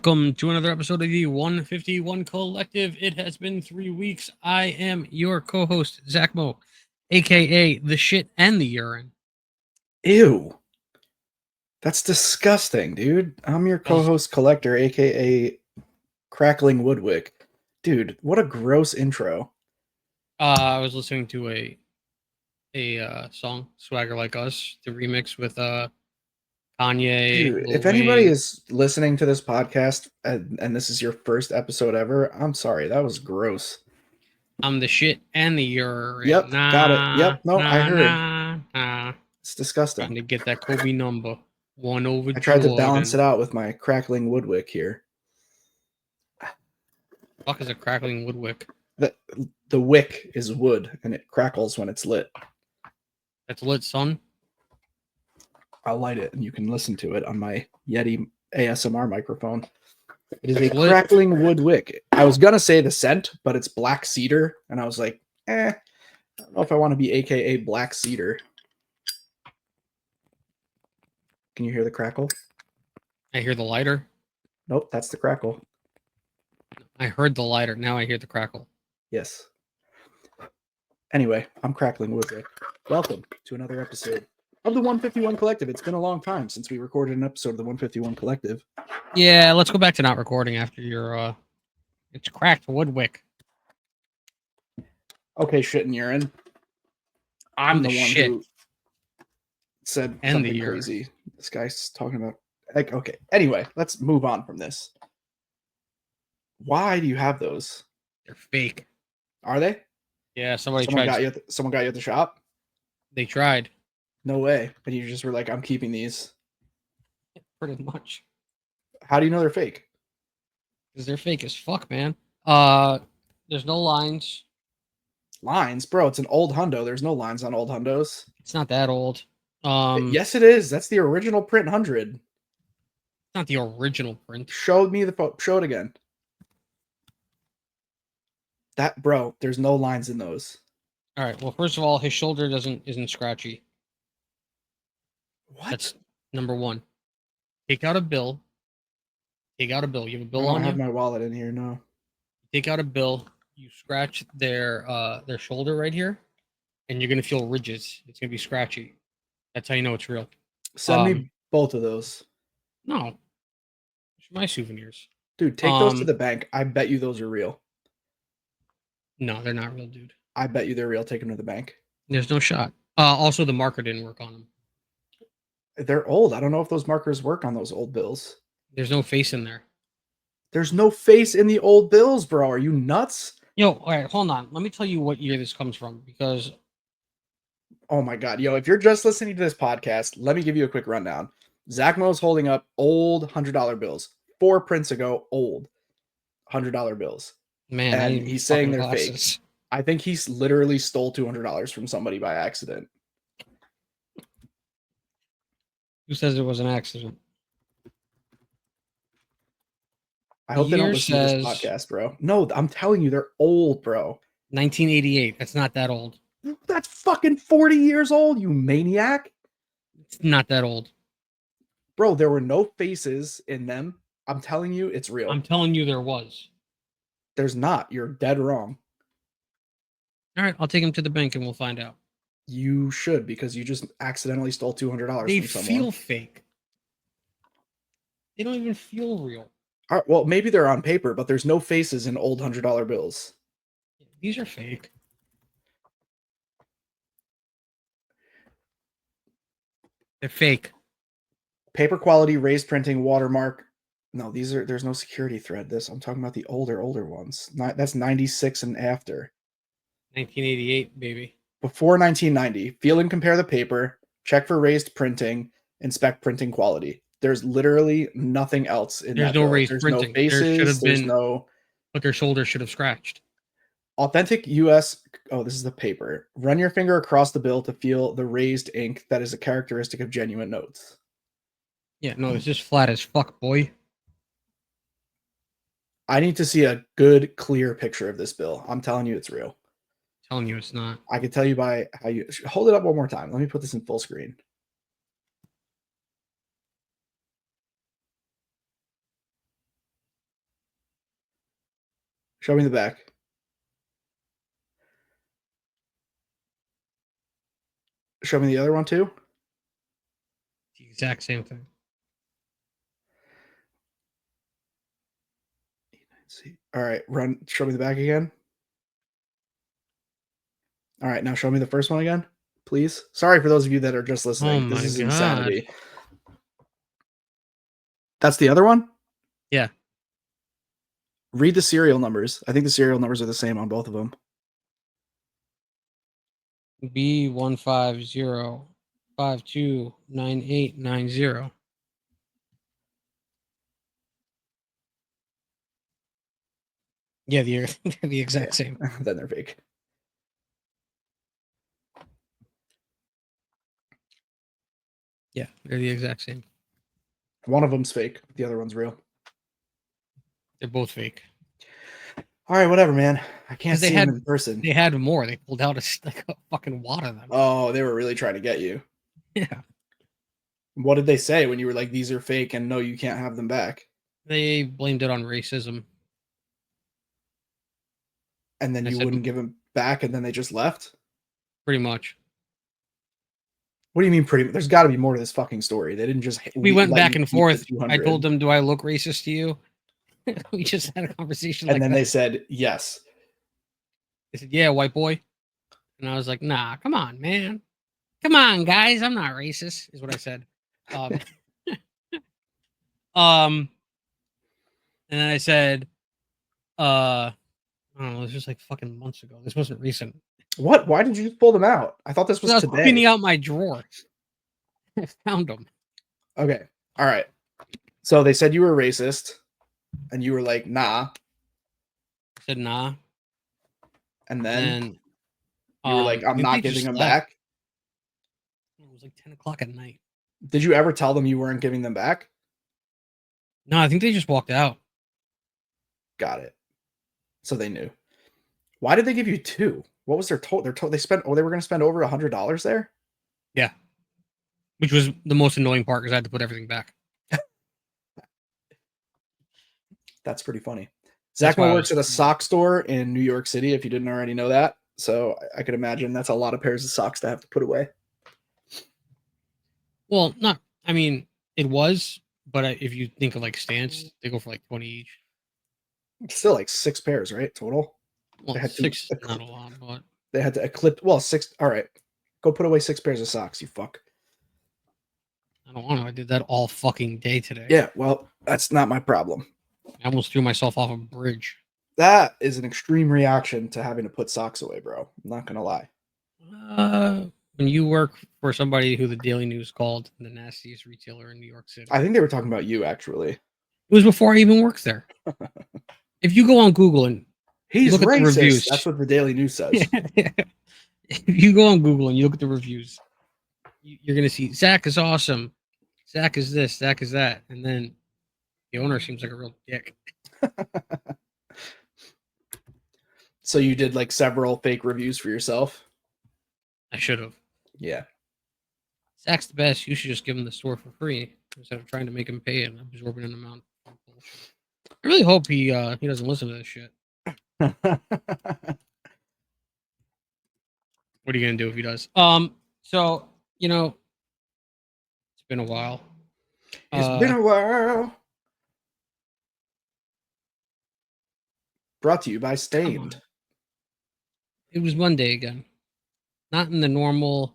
Welcome to another episode of the 151 Collective. It has been 3 weeks. I am your co-host, Zack Mo, aka the shit and the urine. Ew. That's disgusting, dude. I'm your co-host Collector, aka Crackling Woodwick. Dude, what a gross intro. I was listening to a song, Swagger Like Us, the remix with Kanye, Dude, Lil if anybody Wayne. is listening to this podcast and this is your first episode ever, I'm sorry. That was gross. I'm the shit and the urine. Yep, got it. Yep, no, I heard. Nah. It's disgusting. Trying to get that Kobe number. 1 over I tried to balance Jordan. it out with my Crackling Woodwick here. Fuck is a crackling woodwick? The wick is wood and it crackles when it's lit. That's lit, son. I'll light it and you can listen to it on my Yeti ASMR microphone. It is That's a lit. crackling wood wick. I was gonna say the scent, but it's black cedar, and I was like, I don't know if I want to be AKA black cedar. Can you hear the crackle? I hear the lighter. Nope, that's the crackle. I heard the lighter. Now I hear the crackle. Yes. Anyway, I'm Crackling Woodwick. Welcome to another episode of the 151 Collective. It's been a long time since we recorded an episode of the 151 Collective. Yeah, let's go back to not recording after your it's cracked woodwick. Okay, shit and urine. I'm the one shit who said and something the urine. crazy. This guy's talking about like, okay. Anyway, let's move on from this. Why do you have those? They're fake. Are they? Yeah, someone got you at the shop? They tried. No way. And you just were like, I'm keeping these. Pretty much. How do you know they're fake? Because they're fake as fuck, man. There's no lines. Lines? Bro, it's an old hundo. There's no lines on old hundos. It's not that old. Yes, it is. That's the original print 100. It's not the original print. Show me the photo. Show it again. That, bro, there's no lines in those. All right. Well, first of all, his shoulder isn't scratchy. What? That's number one. Take out a bill. You have a bill on you? I don't have my wallet in here, no. Take out a bill. You scratch their shoulder right here, and you're gonna feel ridges. It's gonna be scratchy. That's how you know it's real. Send me both of those. No. My souvenirs. Dude, take those to the bank. I bet you those are real. No, they're not real, dude. I bet you they're real. Take them to the bank. There's no shot. Also, the marker didn't work on them. They're old. I don't know if those markers work on those old bills. There's no face in there. There's no face in the old bills, bro. Are you nuts? Yo, all right, hold on. Let me tell you what year this comes from, because oh my god, yo, if you're just listening to this podcast, let me give you a quick rundown. Zack Mo's holding up old $100 bills. 4 prints ago, old $100 bills. Man, and he's saying they're fake. I think he's literally stole $200 from somebody by accident. Who says it was an accident? I hope they don't listen to this podcast, bro. No, I'm telling you, they're old, bro. 1988. That's not that old. That's fucking 40 years old, you maniac. It's not that old. Bro, there were no faces in them. I'm telling you, it's real. I'm telling you there was. There's not. You're dead wrong. All right, I'll take him to the bank and we'll find out. You should, because you just accidentally stole $200 they from someone. They feel fake. They don't even feel real. All right, well, maybe they're on paper, but there's no faces in old $100 bills. These are fake. They're fake. Paper quality, raised printing, watermark. No, there's no security thread. I'm talking about the older ones. That's 96 and after. 1988, baby. Before 1990, feel and compare the paper, check for raised printing, inspect printing quality. There's literally nothing else in there's that no bill. raised There's printing. No faces, there should have been no. But their shoulder should have scratched. Authentic US. Oh, this is the paper. Run your finger across the bill to feel the raised ink that is a characteristic of genuine notes. Yeah, no, it's just flat as fuck, boy. I need to see a good, clear picture of this bill. I'm telling you, it's real. I'm telling you, it's not. I can tell you by how you hold it up one more time. Let me put this in full screen. Show me the back. Show me the other one too. The exact same thing. See. All right, run. Show me the back again. All right, now show me the first one again, please. Sorry for those of you that are just Oh listening. This my is god. insanity. That's the other one? Yeah. Read the serial numbers. I think the serial numbers are the same on both of them. B150529890. Yeah, they're the exact same. Then they're fake. Yeah, they're the exact same. One of them's fake. The other one's real. They're both fake. All right, whatever, man. I can't 'Cause see them in person. They had more. They pulled out like a fucking wad of them. Oh, they were really trying to get you. Yeah. What did they say when you were like, these are fake and no, you can't have them back? They blamed it on racism. And then I you said, wouldn't give them back and then they just left? pretty much. What do you mean pretty? There's got to be more to this fucking story. They didn't just We went let back you and keep the forth. I 200. told them, "Do I look racist to you?" We just had a conversation And like then that. they said yes. They said, "Yeah, white boy," and I was like, "Nah, come on, man, come on, guys, I'm not racist," is what I said. Um, and then I said, I don't know, this was like fucking months ago. This wasn't recent. What? Why did you just pull them out? I thought this was I was today. cleaning out my drawer. I found them. Okay. All right. So they said you were racist, and you were like, nah. I said, "Nah," And then you were like, I I'm think they not giving just them left. back. It was like 10 o'clock at night. Did you ever tell them you weren't giving them back? No, I think they just walked out. Got it. So they knew. Why did they give you two? What was their total? They spent. Oh, they were going to spend over $100 there. Yeah, which was the most annoying part because I had to put everything back. That's pretty funny. That's Zack why Mo I works was at a sock store in New York City, if you didn't already know that. So I could imagine that's a lot of pairs of socks to have to put away. Well, not. I mean, it was, but if you think of like Stance, they go for like 20 each. Still like 6 pairs, right? Total. Well, They had to 6, not a lot, but they had to eclipse. Well, 6. All right. Go put away 6 pairs of socks, you fuck. I don't want to. I did that all fucking day today. Yeah, well, that's not my problem. I almost threw myself off a bridge. That is an extreme reaction to having to put socks away, bro. I'm not gonna lie. When you work for somebody who the Daily News called the nastiest retailer in New York City, I think they were talking about you, actually. it was before I even worked there. If you go on Google and He's look at the racist. reviews, That's what the Daily News says. if you go on Google and you look at the reviews, you're gonna see Zach is awesome, Zach is this, Zach is that, and then the owner seems like a real dick. So you did like several fake reviews for yourself? I should have. Yeah. Zach's the best. You should just give him the store for free instead of trying to make him pay and absorbing an amount of bullshit. I really hope he doesn't listen to this shit. What are you gonna do if he does? So it's been a while. It's been a while. Brought to you by Stained. It was Monday again. Not in the normal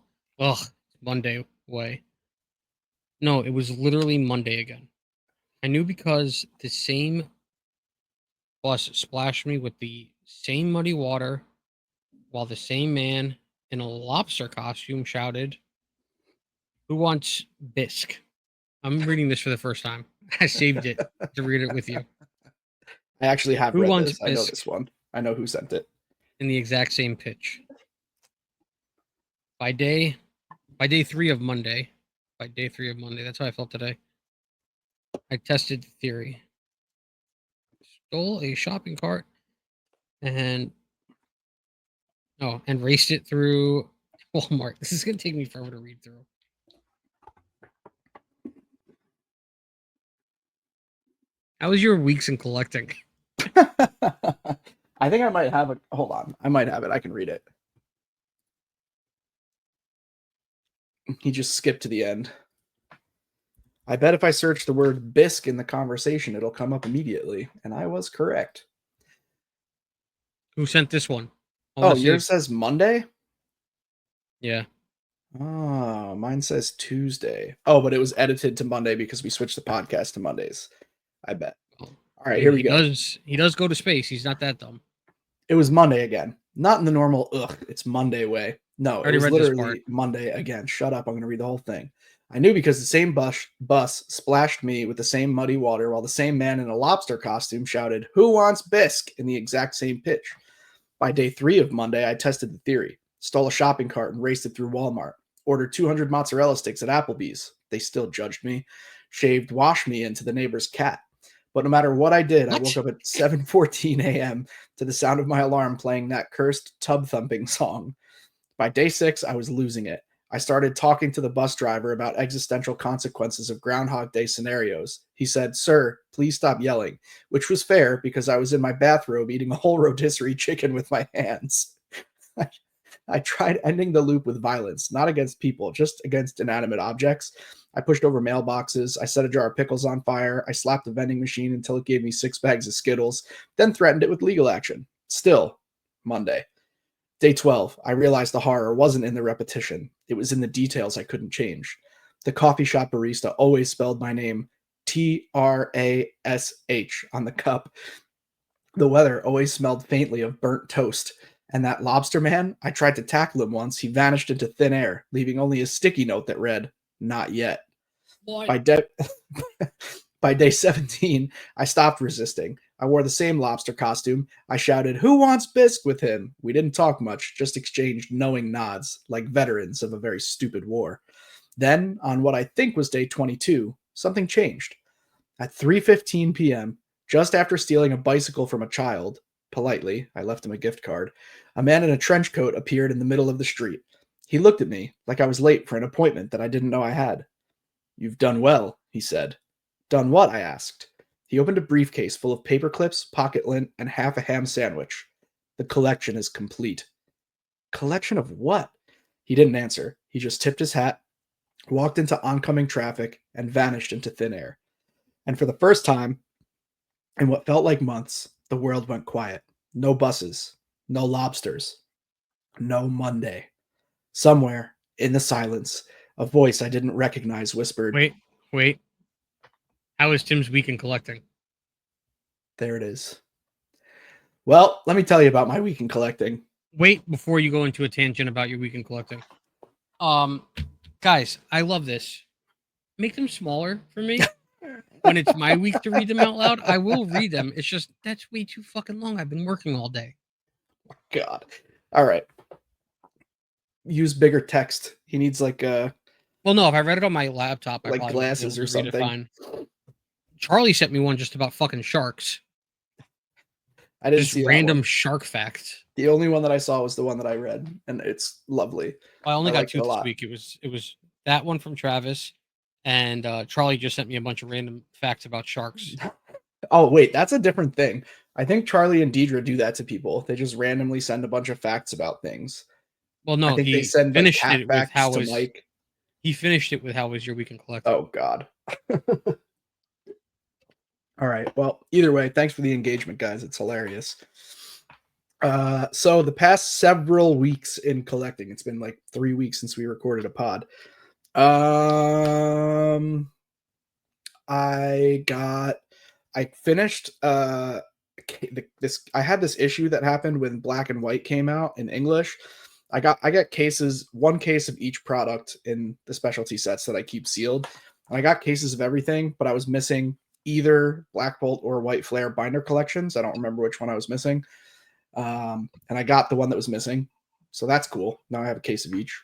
Monday way. No, it was literally Monday again. I knew because the same bus splashed me with the same muddy water while the same man in a lobster costume shouted, "Who wants bisque?" I'm reading this for the first time. I saved it to read it with you. I actually have Who read wants this. I know bisque? this one. I know who sent it. In the exact same pitch. By day 3 of Monday, that's how I felt today. I tested the theory. Stole a shopping cart and raced it through Walmart. This is gonna take me forever to read through. How was your weeks in collecting? I think I might have it. Hold on. I might have it. I can read it. He just skipped to the end. I bet if I search the word bisque in the conversation, it'll come up immediately. And I was correct. Who sent this one? Oh, yours says Monday? Yeah. Oh, mine says Tuesday. Oh, but it was edited to Monday because we switched the podcast to Mondays. I bet. All right, here we go. He does go to space. He's not that dumb. It was Monday again. Not in the normal, it's Monday way. No, it was literally Monday again. Shut up. I'm going to read the whole thing. I knew because the same bus splashed me with the same muddy water while the same man in a lobster costume shouted, "Who wants bisque?" in the exact same pitch. By day 3 of Monday, I tested the theory, stole a shopping cart and raced it through Walmart, ordered 200 mozzarella sticks at Applebee's. They still judged me. Shaved wash me into the neighbor's cat. But no matter what I did, I woke up at 7:14 a.m. to the sound of my alarm playing that cursed tub thumping song. By day 6, I was losing it. I started talking to the bus driver about existential consequences of Groundhog Day scenarios. He said, "Sir, please stop yelling," which was fair because I was in my bathrobe eating a whole rotisserie chicken with my hands. I tried ending the loop with violence, not against people, just against inanimate objects. I pushed over mailboxes. I set a jar of pickles on fire. I slapped the vending machine until it gave me 6 bags of Skittles, then threatened it with legal action. Still, Monday. Day 12, I realized the horror wasn't in the repetition. It was in the details I couldn't change. The coffee shop barista always spelled my name Trash on the cup. The weather always smelled faintly of burnt toast. And that lobster man, I tried to tackle him once. He vanished into thin air, leaving only a sticky note that read, "Not yet." By, by day 17, I stopped resisting. I wore the same lobster costume. I shouted, "Who wants bisque?" with him. We didn't talk much, just exchanged knowing nods, like veterans of a very stupid war. Then, on what I think was day 22, something changed. At 3:15 p.m., just after stealing a bicycle from a child, politely, I left him a gift card, a man in a trench coat appeared in the middle of the street. He looked at me like I was late for an appointment that I didn't know I had. "You've done well," he said. "Done what?" I asked. He opened a briefcase full of paper clips, pocket lint, and half a ham sandwich. "The collection is complete." Collection of what? He didn't answer. He just tipped his hat, walked into oncoming traffic, and vanished into thin air. And for the first time, in what felt like months, the world went quiet. No buses, no lobsters, no Monday. Somewhere, in the silence, a voice I didn't recognize whispered, Wait. How is Tim's week in collecting? There it is. Well, let me tell you about my week in collecting. Wait before you go into a tangent about your week in collecting. Guys, I love this. Make them smaller for me. When it's my week to read them out loud, I will read them. It's just that's way too fucking long. I've been working all day. God. All right. Use bigger text. He needs like well, no, if I read it on my laptop, I like probably glasses or something. Fine. Charlie sent me one just about fucking sharks. I didn't just see random shark facts. The only one that I saw was the one that I read, and it's lovely. I only got 2 this week. It was that one from Travis, and Charlie just sent me a bunch of random facts about sharks. Oh wait, that's a different thing. I think Charlie and Deidre do that to people. They just randomly send a bunch of facts about things. Well, no, I think they send like cat facts to Mike. He finished it with "How was your week in collecting?" Oh God. All right. Well, either way, thanks for the engagement, guys. It's hilarious. So the past several weeks in collecting, it's been like 3 weeks since we recorded a pod. I finished I had this issue that happened when Black and White came out in English. I got cases, 1 case of each product in the specialty sets that I keep sealed. And I got cases of everything, but I was missing either Black Bolt or White Flare binder collections. I don't remember which one I was missing. And I got the one that was missing. So that's cool. Now I have a case of each.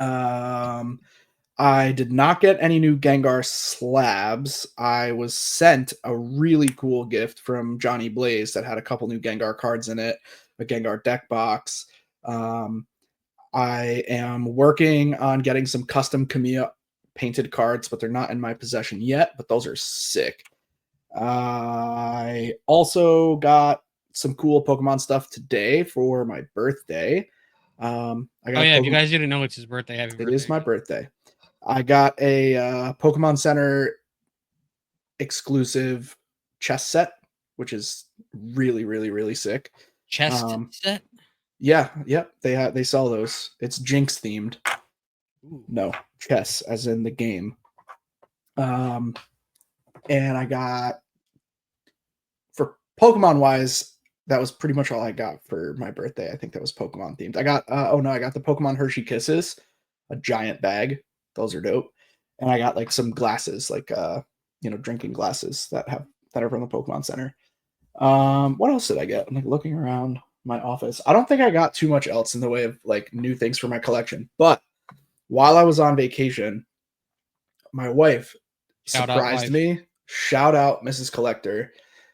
I did not get any new Gengar slabs. I was sent a really cool gift from Johnny Blaze that had a couple new Gengar cards in it, a Gengar deck box. I am working on getting some custom Kamiya painted cards, but they're not in my possession yet, but those are sick. I also got some cool Pokemon stuff today for my birthday. I Oh got a yeah, if you Pokemon. guys didn't know, it's his birthday. Happy It birthday is my again. birthday. I got a Pokemon Center exclusive chess set, which is really, really, really sick. Chest Um, set. yeah, yep, they sell those. It's Jinx themed. Ooh. No, chess as in the game. Um, and I got for Pokemon wise, that was pretty much all I got for my birthday. I think that was Pokemon themed. I got I got the Pokemon Hershey Kisses, a giant bag. Those are dope. And I got like some glasses, like drinking glasses that are from the Pokemon Center. What else did I get? I'm like looking around my office. I don't think I got too much else in the way of like new things for my collection. But while I was on vacation, my wife Shout out, surprised wife. me. Shout out Mrs. Collector.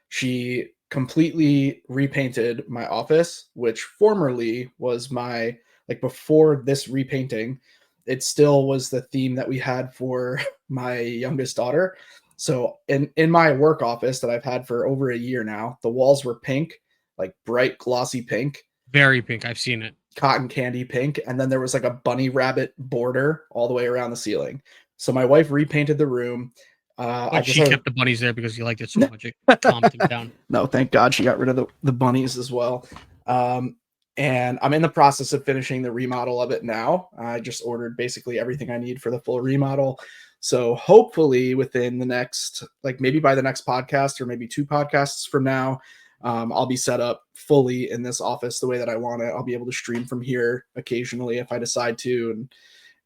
She completely repainted my office, which formerly was my like before this repainting, it still was the theme that we had for my youngest daughter. So in my work office that I've had for over a year now, the walls were pink, like bright glossy pink, Very pink. I've seen it. cotton candy pink, and then there was like a bunny rabbit border all the way around the ceiling. So my wife repainted the room. I But just she had kept the bunnies there because he liked it so much. It calmed him down. no, thank God she got rid of the bunnies as well. Um, and I'm in the process of finishing the remodel of it now. I just ordered basically everything I need for the full remodel. So hopefully within the next, like maybe by the next podcast or maybe two podcasts from now, I'll be set up fully in this office the way that I want it. I'll be able to stream from here occasionally if I decide to. And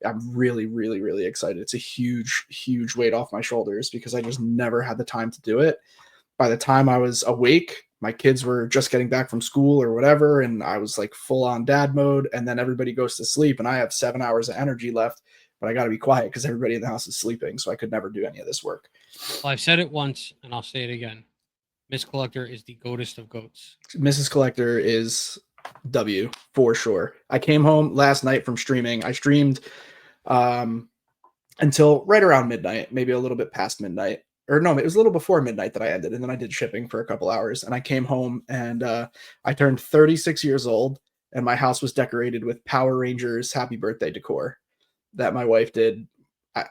I'm really, really, really excited. It's a huge, huge weight off my shoulders because I just never had the time to do it. By the time I was awake, my kids were just getting back from school or whatever, and I was like full on dad mode. And then everybody goes to sleep, and I have 7 hours of energy left, but I got to be quiet because everybody in the house is sleeping. So I could never do any of this work. Well, I've said it once and I'll say it again. Miss Collector is the goatest of goats. Mrs. Collector is W for sure. I came home last night from streaming. I streamed um, until right around midnight, maybe a little bit past midnight. Or no, it was a little before midnight that I ended, and then I did shipping for a couple hours. And I came home, and I turned 36 years old, and my house was decorated with Power Rangers Happy Birthday decor that my wife did.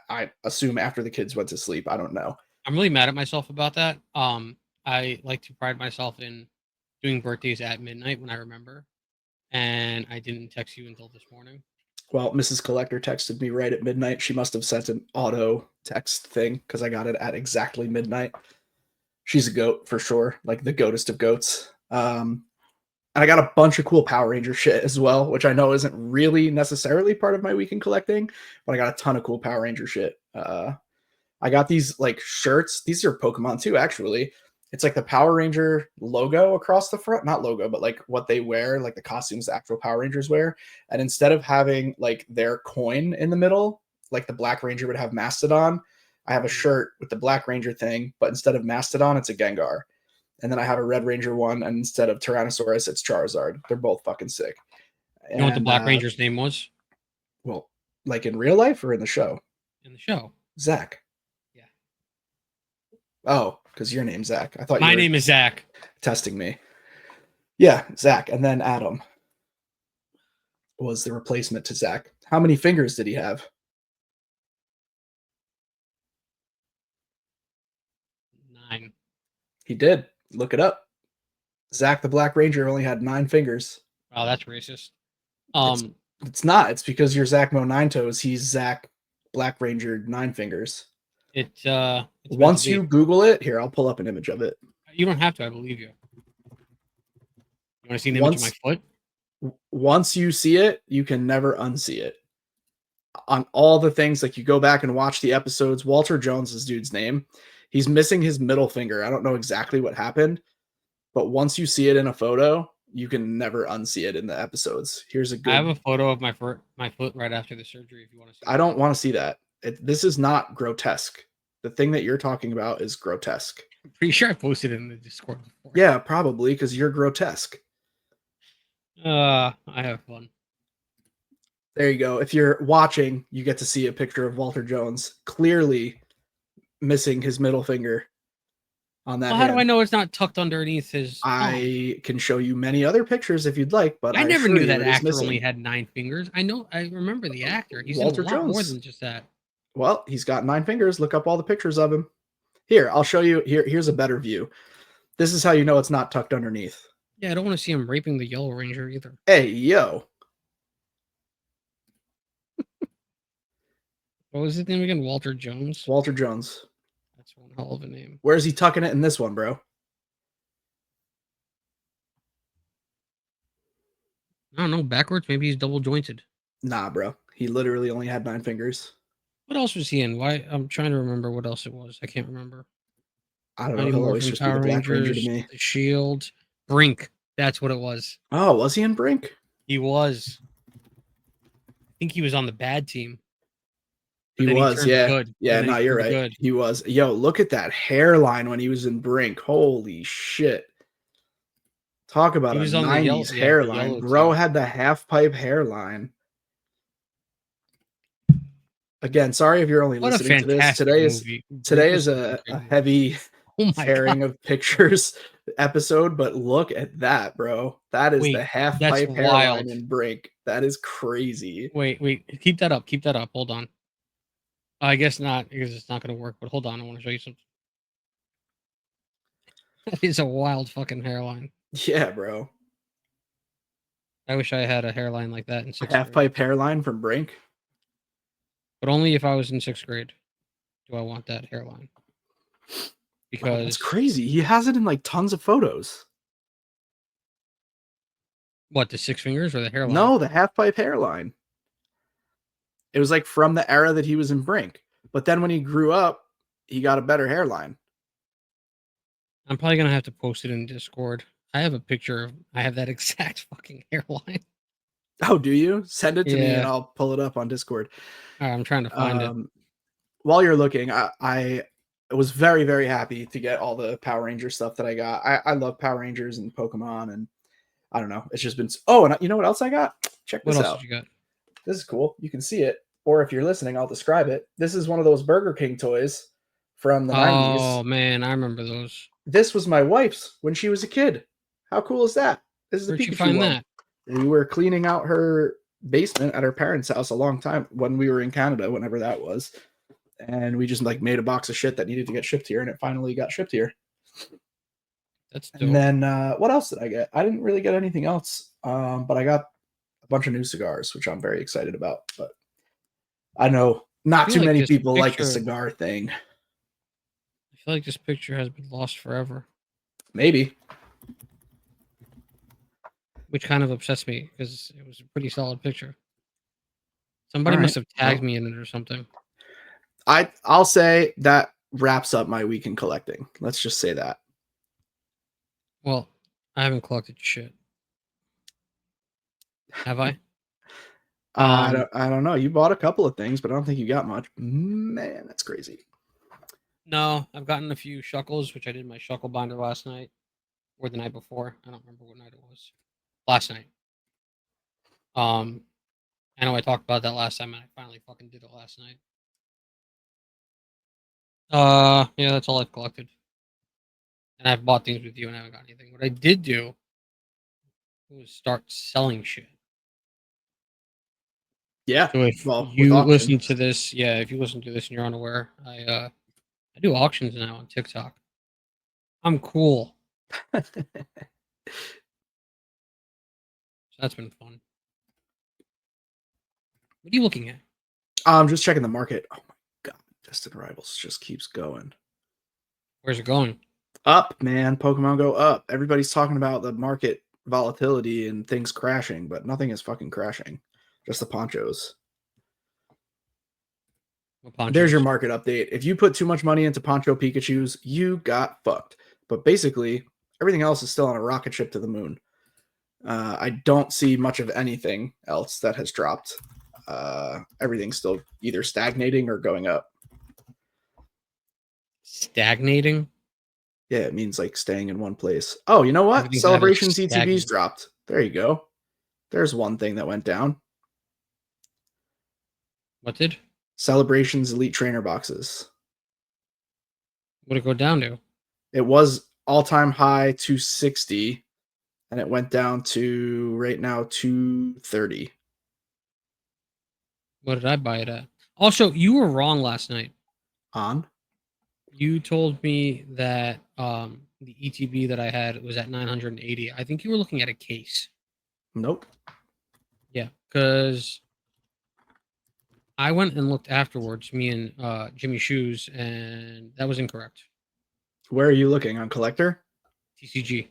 I assume after the kids went to sleep. I don't know. I'm really mad at myself about that. I like to pride myself in doing birthdays at midnight when I remember, and I didn't text you until this morning. Well, Mrs. Collector texted me right at midnight. She must have sent an auto text thing because I got it at exactly midnight. She's a goat for sure, like the goatest of goats. And I got a bunch of cool Power Ranger shit as well, which I know isn't really necessarily part of my weekend collecting, but I got a ton of cool Power Ranger shit. I got these like shirts. These are Pokemon too, actually. It's like the Power Ranger logo across the front, not logo, but like what they wear, like the costumes the actual Power Rangers wear. And instead of having like their coin in the middle, like the Black Ranger would have Mastodon, I have a shirt with the Black Ranger thing, but instead of Mastodon, it's a Gengar. And then I have a Red Ranger one, and instead of Tyrannosaurus, it's Charizard. They're both fucking sick. You know what the And Black Ranger's name was well, like in real life or in the show, in the show? Zach. Yeah. Oh, because your name's Zach. I thought you My were name is Zach. testing me. Yeah, Zach, and then Adam was the replacement to Zach. How many fingers did he have? 9. He did. Look it up. Zach the Black Ranger only had 9 fingers. Wow, that's racist. It's Um, it's not. It's because you're Zack Mo Nine Toes. He's Zach Black Ranger 9 fingers. it's meant to Once you be. Google it, here I'll pull up an image of it. You don't have to. I believe you. You want to see an image of my Once foot? once you see it, you can never unsee it. On all the things, like you go back and watch the episodes, Walter Jones is dude's name. He's missing his middle finger. I don't know exactly what happened, but once you see it in a photo, you can never unsee it in the episodes. Here's a I have good. a photo of my foot right after the surgery. If you want to see I it. don't want to see that. This is not grotesque. The thing that you're talking about is grotesque. I'm pretty sure I posted it in the Discord before. Yeah, probably because you're grotesque. I have fun. There you go. If you're watching, you get to see a picture of Walter Jones clearly missing his middle finger on that Well, how do I hand. know it's not tucked underneath his palm? I can show you many other pictures if you'd like, but I I never assure knew you that it is actor only missing. had 9 fingers. I remember the actor. He's in a Walter lot more Jones. than just that. Well, he's got 9 fingers. Look up all the pictures of him. Here, I'll show you. Here's a better view. This is how you know it's not tucked underneath. Yeah, I don't want to see him raping the Yellow Ranger either. Hey, yo. What was his name again? Walter Jones? Walter Jones. That's one hell of a name. Where's he tucking it in this one, bro? I don't know. Backwards? Maybe he's double jointed. Nah, bro. He literally only had 9 fingers. What else was he in? Why? I'm trying to remember what else it was. I can't remember. I don't know. Mighty He'll always Morphin just be the Power Black Ranger to Rangers, me. The Shield, Brink. That's what it was. Oh, was he in Brink? He was. I think he was on the bad team. But He then he was, turned yeah. good. Yeah, And then no, he you're turned right. good. He was. Yo, look at that hairline when he was in Brink. Holy shit. Talk about He a was on the 90s the hairline. yellow Bro team. had the half pipe hairline. Again, sorry if you're only What a listening to this. fantastic Today is movie. Brink today was is such a a, great a movie. heavy Oh my sharing god. of pictures episode, but look at that, bro. That is the Wait, half that's pipe hairline wild. in Brink. That is crazy. Wait. Keep that up. Keep that up. Hold on. I guess not because it's not going to work. But hold on. I want to show you something. That is a wild fucking hairline. Yeah, bro. I wish I had a hairline like that in A sixth half grade. pipe hairline from Brink. But only if I was in sixth grade do I want that hairline. Bro, that's Because crazy. He has it in like tons of photos. what, the six fingers or the hairline? No, the half pipe hairline. It was like from the era that he was in Brink. But then when he grew up, he got a better hairline. I'm probably gonna have to post it in Discord. I have a picture of I have that exact fucking hairline. Oh, do you? Send it to me and Yeah. I'll pull it up on Discord. Alright, I'm trying to find it. While you're looking, I was very, very happy to get all the Power Ranger stuff that I got. I love Power Rangers and Pokemon, and I don't know. It's just been. Oh, and you know what else I got? Check What this else out. did you got? This is cool. You can see it, or if you're listening, I'll describe it. This is one of those Burger King toys from the Oh 90s. man, I remember those. This was my wife's when she was a kid. How cool is that? This is a Where'd you Pikachu find one. that? We were cleaning out her basement at her parents' house a long time when we were in Canada, whenever that was. And we just like made a box of shit that needed to get shipped here, and it finally got shipped here. That's And dope. then what else did I get? I didn't really get anything else, but I got a bunch of new cigars, which I'm very excited about. But I know I not feel too like many this people like the picture cigar thing. I feel like this picture has been lost forever. Maybe. Which kind of upsets me because it was a pretty solid picture. All Somebody must right. have tagged me in it or something. I'll say that wraps up my week in collecting. Let's just say that. Well, I haven't collected shit. Have I? I don't know. You bought a couple of things, but I don't think you got much. Man, that's crazy. No, I've gotten a few shuckles, which I did my shuckle binder last night or the night before. I don't remember what night it was. Last night. Um, I know I talked about that last time, and I finally fucking did it last night. Yeah, that's all I've collected, and I've bought things with you, and I haven't got anything. What I did do was start selling shit. Yeah. So if Well, with you listen to auctions. this, yeah, if you listen to this and you're unaware, I do auctions now on TikTok. I'm cool. So that's been fun. What are you looking at? I'm just checking the market. Oh my god, Distant Rivals just keeps going. Where's it going? Up, man. Pokemon go up. Everybody's talking about the market volatility and things crashing, but nothing is fucking crashing. Just the ponchos. What There's your ponchos? market update. If you put too much money into Poncho Pikachus, you got fucked. But basically, everything else is still on a rocket ship to the moon. I don't see much of anything else that has dropped. Everything's still either stagnating or going up. Stagnating? Yeah, it means like staying in one place. Oh, you know what? Everything's at a Celebrations ETBs stagnant. dropped. There you go. There's one thing that went down. What did? Celebrations Elite Trainer boxes. What did it go down to? It was all-time high 260, and it went down to right now 230. What did I buy it at? Also, you were wrong last night. On? You told me that the ETB that I had was at 980. I think you were looking at a case. Nope. Yeah, because I went and looked afterwards, me and Jimmy Shoes, and that was incorrect. Where are you looking? On Collector? TCG.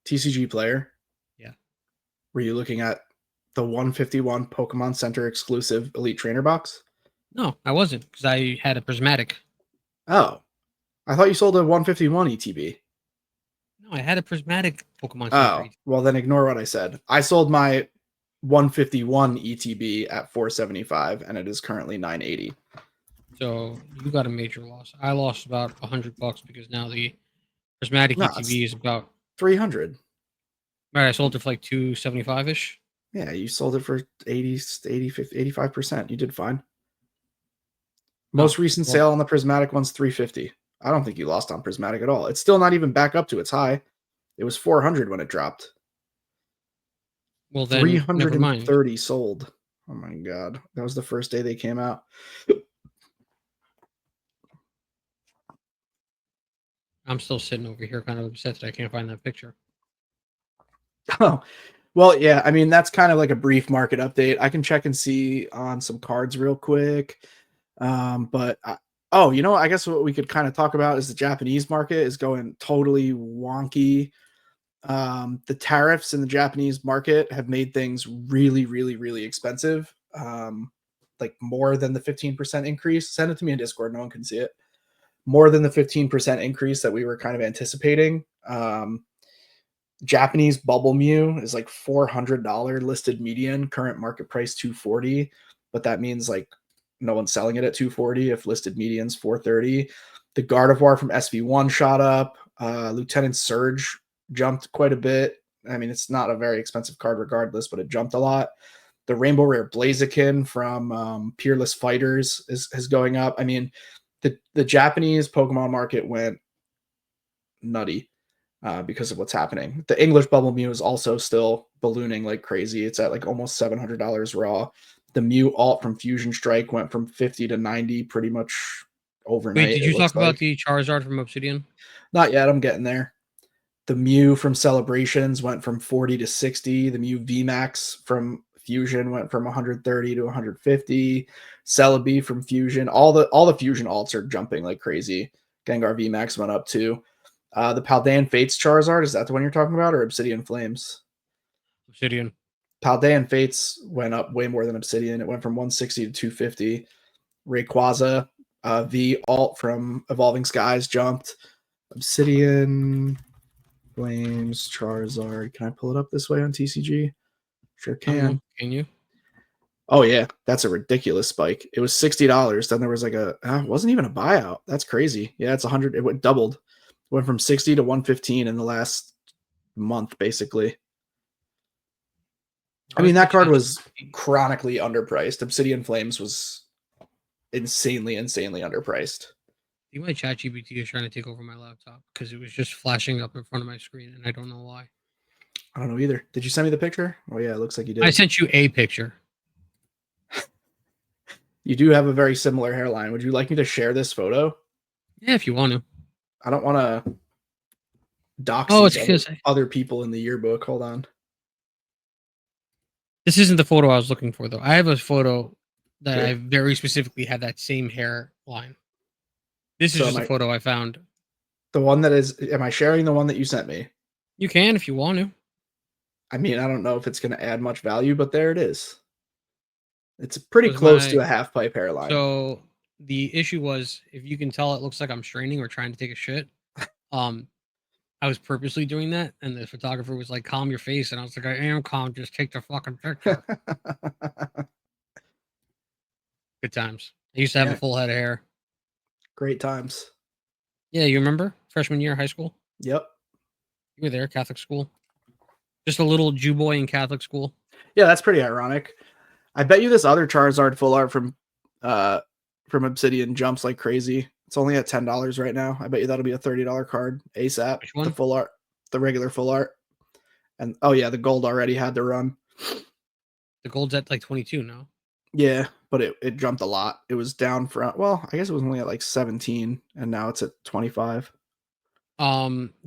TCG Player? Yeah. Were you looking at the 151 Pokemon Center exclusive Elite Trainer box? No, I wasn't because I had a prismatic. Oh, I thought you sold a 151 ETB. No, I had a prismatic Pokemon Center. Oh, well then ignore what I said. I sold my 151 ETB at 475, and it is currently 980. So you got a major loss. I lost about $100 because now the prismatic No, ETB it's is about. 300. Right, I sold it for like 275 ish. Yeah, you sold it for 80, 80, 85%. You did fine. Oh, Most recent well, sale on the prismatic one's 350. I don't think you lost on prismatic at all. It's still not even back up to its high. It was 400 when it dropped. well then, never mind. 330 sold. Oh my god. That was the first day they came out. I'm still sitting over here, kind of upset that I can't find that picture. Oh, well, yeah. I mean, that's kind of like a brief market update. I can check and see on some cards real quick. Oh, you know, I guess what we could kind of talk about is the Japanese market is going totally wonky. The tariffs in the Japanese market have made things really, really, really expensive. Like more than the 15% increase. Send it to me in Discord. No one can see it. More than the 15% increase that we were kind of anticipating. Japanese bubble Mew is like $400 listed median, current market price 240, but that means like no one's selling it at 240 if listed median's 430. The Gardevoir from SV1 shot up. Lieutenant Surge jumped quite a bit. I mean, it's not a very expensive card regardless, but it jumped a lot. The Rainbow Rare Blaziken from Peerless Fighters is going up. I mean, the Japanese Pokemon market went nutty because of what's happening. The English Bubble Mew is also still ballooning like crazy. It's at like almost $700 raw. The Mew alt from Fusion Strike went from 50 to 90 pretty much Wait, overnight, did it you talk looks about like. the Charizard from Obsidian? Not yet, I'm getting there. The Mew from Celebrations went from 40 to 60. The Mew VMAX from Fusion went from 130 to 150. Celebi from Fusion. All the Fusion alts are jumping like crazy. Gengar VMAX went up too. The Paldean Fates Charizard, is that the one you're talking about, or Obsidian Flames? Obsidian. Paldean Fates went up way more than Obsidian. It went from 160 to 250. Rayquaza, V alt from Evolving Skies jumped. Obsidian, Flames, Charizard. Can I pull it up this way on TCG? Sure I don't know. can. Can you? Oh yeah, that's a ridiculous spike. It was $60. Then there was like it wasn't even a buyout. That's crazy. Yeah, it's 100. It went doubled. It went from 60 to 115 in the last month, basically. I Why mean, is my that card chat was GPT? chronically underpriced. Obsidian Flames was insanely, insanely underpriced. I think my chat GPT is trying to take over my laptop because it was just flashing up in front of my screen, and I don't know why. I don't know either. Did you send me the picture? Oh yeah, it looks like you I did. sent you a picture. You do have a very similar hairline. Would you like me to share this photo? Yeah, if you want to. I don't want to dox Oh, these it's because other people in the yearbook. Hold on. this isn't the photo I was looking for, though. I have a photo that I Here. very specifically had that same hairline. This is So just a photo I found. the one that is, am I sharing the one that you sent me? You can if you want to. I mean, I don't know if it's going to add much value, but there it is. It's pretty Was close to my a half pipe hairline. So the issue was, if you can tell, it looks like I'm straining or trying to take a shit. Um, I was purposely doing that, and the photographer was like, "Calm your face," and I was like, "I am calm. Just take the fucking picture." Good times. I used to have a Yeah, full head of hair. great times. Yeah, you remember freshman year of high school? Yep. You were there, Catholic school. Just a little Jew boy in Catholic school. Yeah, that's pretty ironic. I bet you this other Charizard full art from from Obsidian jumps like crazy. It's only at $10 right now. I bet you that'll be a $30 card ASAP. Which The one? full art, the regular full art. And oh yeah, the gold already had the run. The gold's at like 22 now. Yeah, but it jumped a lot. It was down from, well, I guess it was only at like 17 and now it's at 25. The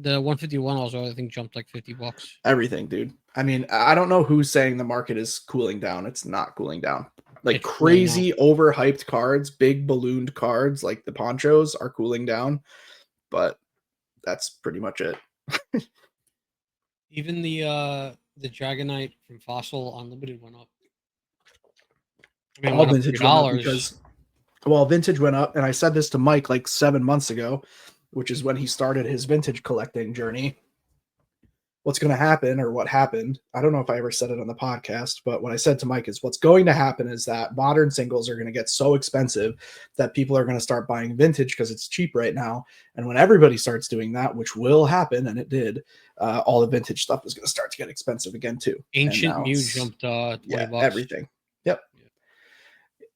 151 also I think jumped like $50. Everything, dude. I mean, I don't know who's saying the market is cooling down. It's not cooling down. Like It's really not. crazy overhyped cards, big ballooned cards like the ponchos are cooling down, but that's pretty much it. Even the Dragonite from Fossil Unlimited went up. I mean, it All went up vintage went up $3. because, well, vintage went up, and I said this to Mike like 7 months ago, which is when he started his vintage collecting journey. What's going to happen, or what happened, I don't know if I ever said it on the podcast, but what I said to Mike is what's going to happen is that modern singles are going to get so expensive that people are going to start buying vintage because it's cheap right now. And when everybody starts doing that, which will happen, and it did, all the vintage stuff is going to start to get expensive again too. Ancient Mew jumped $20. Everything. Yep.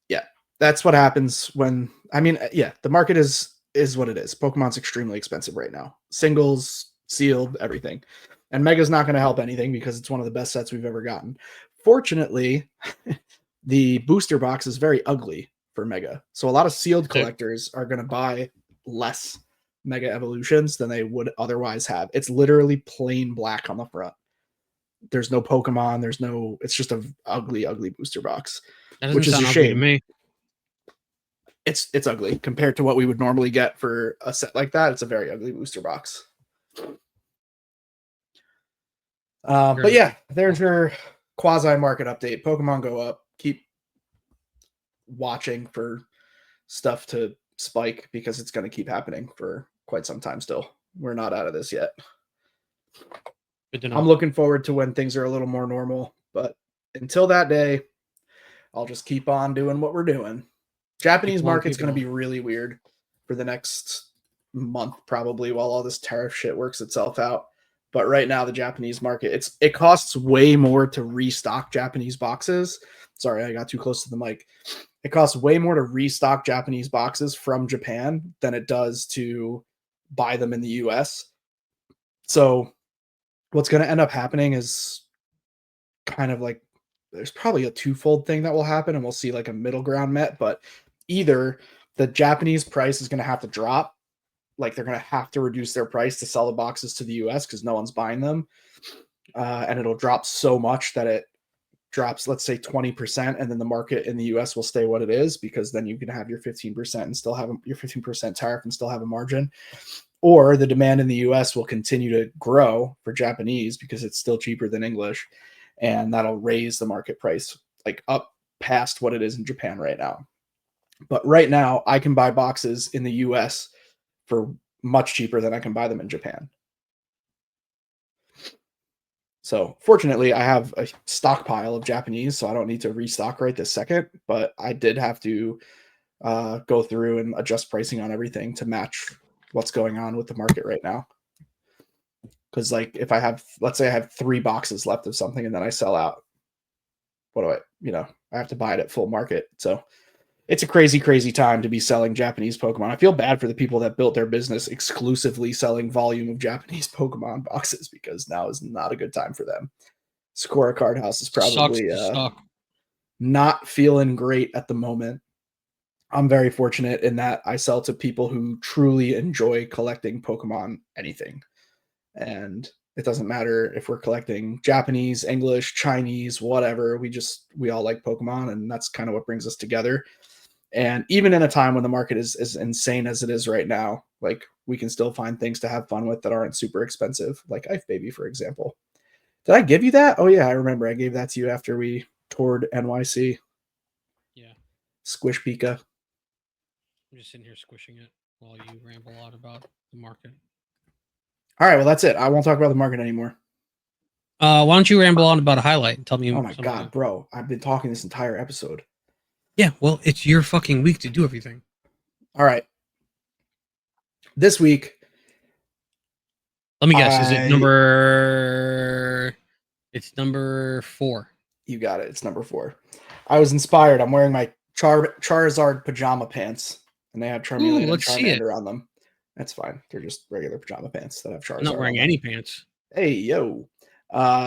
Yeah, that's what happens when, I mean, yeah, the market is what it is. Pokemon's extremely expensive right now. Singles, sealed, everything. And Mega's not going to help anything because it's one of the best sets we've ever gotten. Fortunately, the booster box is very ugly for Mega. So a lot of sealed collectors are going to buy less Mega Evolutions than they would otherwise have. It's literally plain black on the front. There's no Pokemon. There's no, it's just a ugly, ugly booster box, That doesn't which is sound a ugly to shame. me. It's ugly compared to what we would normally get for a set like that. It's a very ugly booster box. But yeah, there's your quasi market update. Pokemon go up. Keep watching for stuff to spike because it's going to keep happening for quite some time still. We're not out of this yet. Good to know. I'm looking forward to when things are a little more normal, but until that day, I'll just keep on doing what we're doing. Japanese market's going to be really weird for the next month probably while all this tariff shit works itself out. But right now, the Japanese market, it costs way more to restock Japanese boxes. Sorry, I got too close to the mic. It costs way more to restock Japanese boxes from Japan than it does to buy them in the US. So what's going to end up happening is kind of like there's probably a twofold thing that will happen, and we'll see like a middle ground met. But either the Japanese price is going to have to drop, like they're going to have to reduce their price to sell the boxes to the US because no one's buying them. And it'll drop so much that it drops, let's say 20%, and then the market in the US will stay what it is because then you can have your 15% and still have your 15% tariff and still have a margin. Or the demand in the US will continue to grow for Japanese because it's still cheaper than English, and that'll raise the market price like up past what it is in Japan right now. But right now, I can buy boxes in the US for much cheaper than I can buy them in Japan. So fortunately, I have a stockpile of Japanese, so I don't need to restock right this second. But I did have to go through and adjust pricing on everything to match what's going on with the market right now. Because like if I have, let's say I have 3 boxes left of something and then I sell out, what do I have to buy it at full market. So it's a crazy, crazy time to be selling Japanese Pokemon. I feel bad for the people that built their business exclusively selling volume of Japanese Pokemon boxes because now is not a good time for them. Sakura Card House is probably not feeling great at the moment. I'm very fortunate in that I sell to people who truly enjoy collecting Pokemon anything. And it doesn't matter if we're collecting Japanese, English, Chinese, whatever. We all like Pokemon, and that's kind of what brings us together. And even in a time when the market is as insane as it is right now, like we can still find things to have fun with that aren't super expensive, like Ice Baby, for example. Did I give you that? Oh yeah, I remember I gave that to you after we toured NYC. Yeah. Squish Pika. I'm just sitting here squishing it while you ramble on about the market. All right, well that's it. I won't talk about the market anymore. Why don't you ramble on about a highlight and tell me? Oh my god, bro! I've been talking this entire episode. Yeah, well, it's your fucking week to do everything. All right. This week, let me guess. Is it number? It's number 4. You got it. It's number 4. I was inspired. I'm wearing my Charizard pajama pants, and they have Ooh, Charmeleon and let's see it. Charmander on them. That's fine. They're just regular pajama pants that have I'm not Charizard on wearing them. any pants. Hey, yo.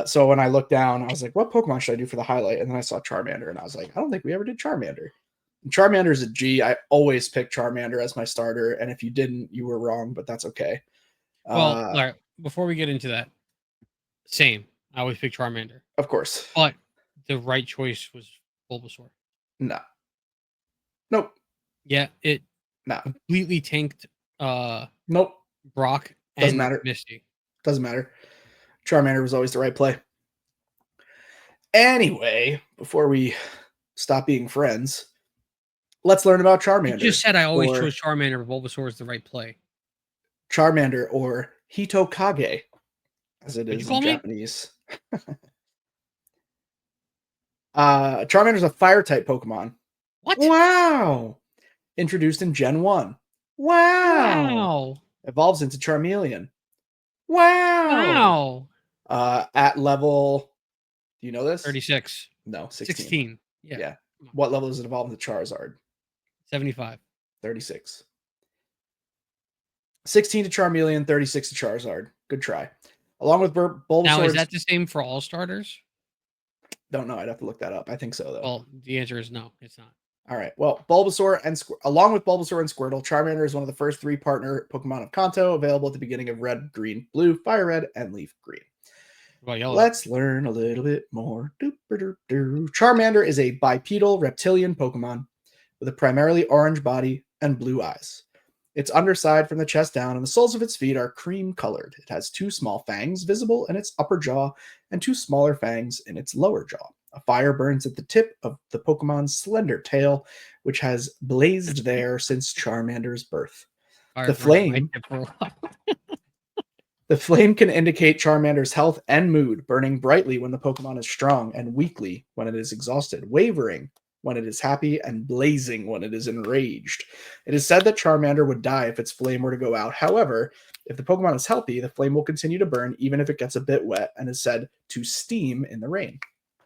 So when I looked down, I was like, what Pokemon should I do for the highlight? And then I saw Charmander, and I was like, I don't think we ever did Charmander. And Charmander is a G. I always pick Charmander as my starter, and if you didn't, you were wrong, but that's okay. Well, all right. Before we get into that, same. I always pick Charmander, Of course. but the right choice was Bulbasaur. No. Nope. Yeah, it No. completely tanked Nope. Brock Doesn't and matter. Misty. Doesn't matter. Charmander was always the right play. Anyway, before we stop being friends, let's learn about Charmander. You just said I always or chose Charmander, but Bulbasaur is the right play. Charmander or Hitokage, as it What'd you is call in me? Japanese. Charmander is a fire type Pokemon. What? Wow. Introduced in Gen 1. Wow. Wow. Evolves into Charmeleon. Wow. Wow. At level, do you know this? 36. No, 16. 16. Yeah. What level does it evolve into Charizard? 75. 36. 16 to Charmeleon, 36 to Charizard. Good try. Along with Bulbasaur. Now, is that the same for all starters? Don't know. I'd have to look that up. I think so, though. Well, the answer is no, it's not. All right. Well, Bulbasaur and along with Bulbasaur and Squirtle, Charmander is one of the first 3 partner Pokemon of Kanto, available at the beginning of Red, Green, Blue, Fire Red, and Leaf Green. What about yellow? Let's learn a little bit more. Charmander is a bipedal reptilian Pokemon with a primarily orange body and blue eyes. Its underside from the chest down and the soles of its feet are cream colored. It has 2 small fangs visible in its upper jaw and 2 smaller fangs in its lower jaw. A fire burns at the tip of the Pokemon's slender tail, which has blazed there since Charmander's birth. The flame can indicate Charmander's health and mood, burning brightly when the Pokemon is strong and weakly when it is exhausted, wavering when it is happy, and blazing when it is enraged. It is said that Charmander would die if its flame were to go out. However, if the Pokemon is healthy, the flame will continue to burn even if it gets a bit wet and is said to steam in the rain.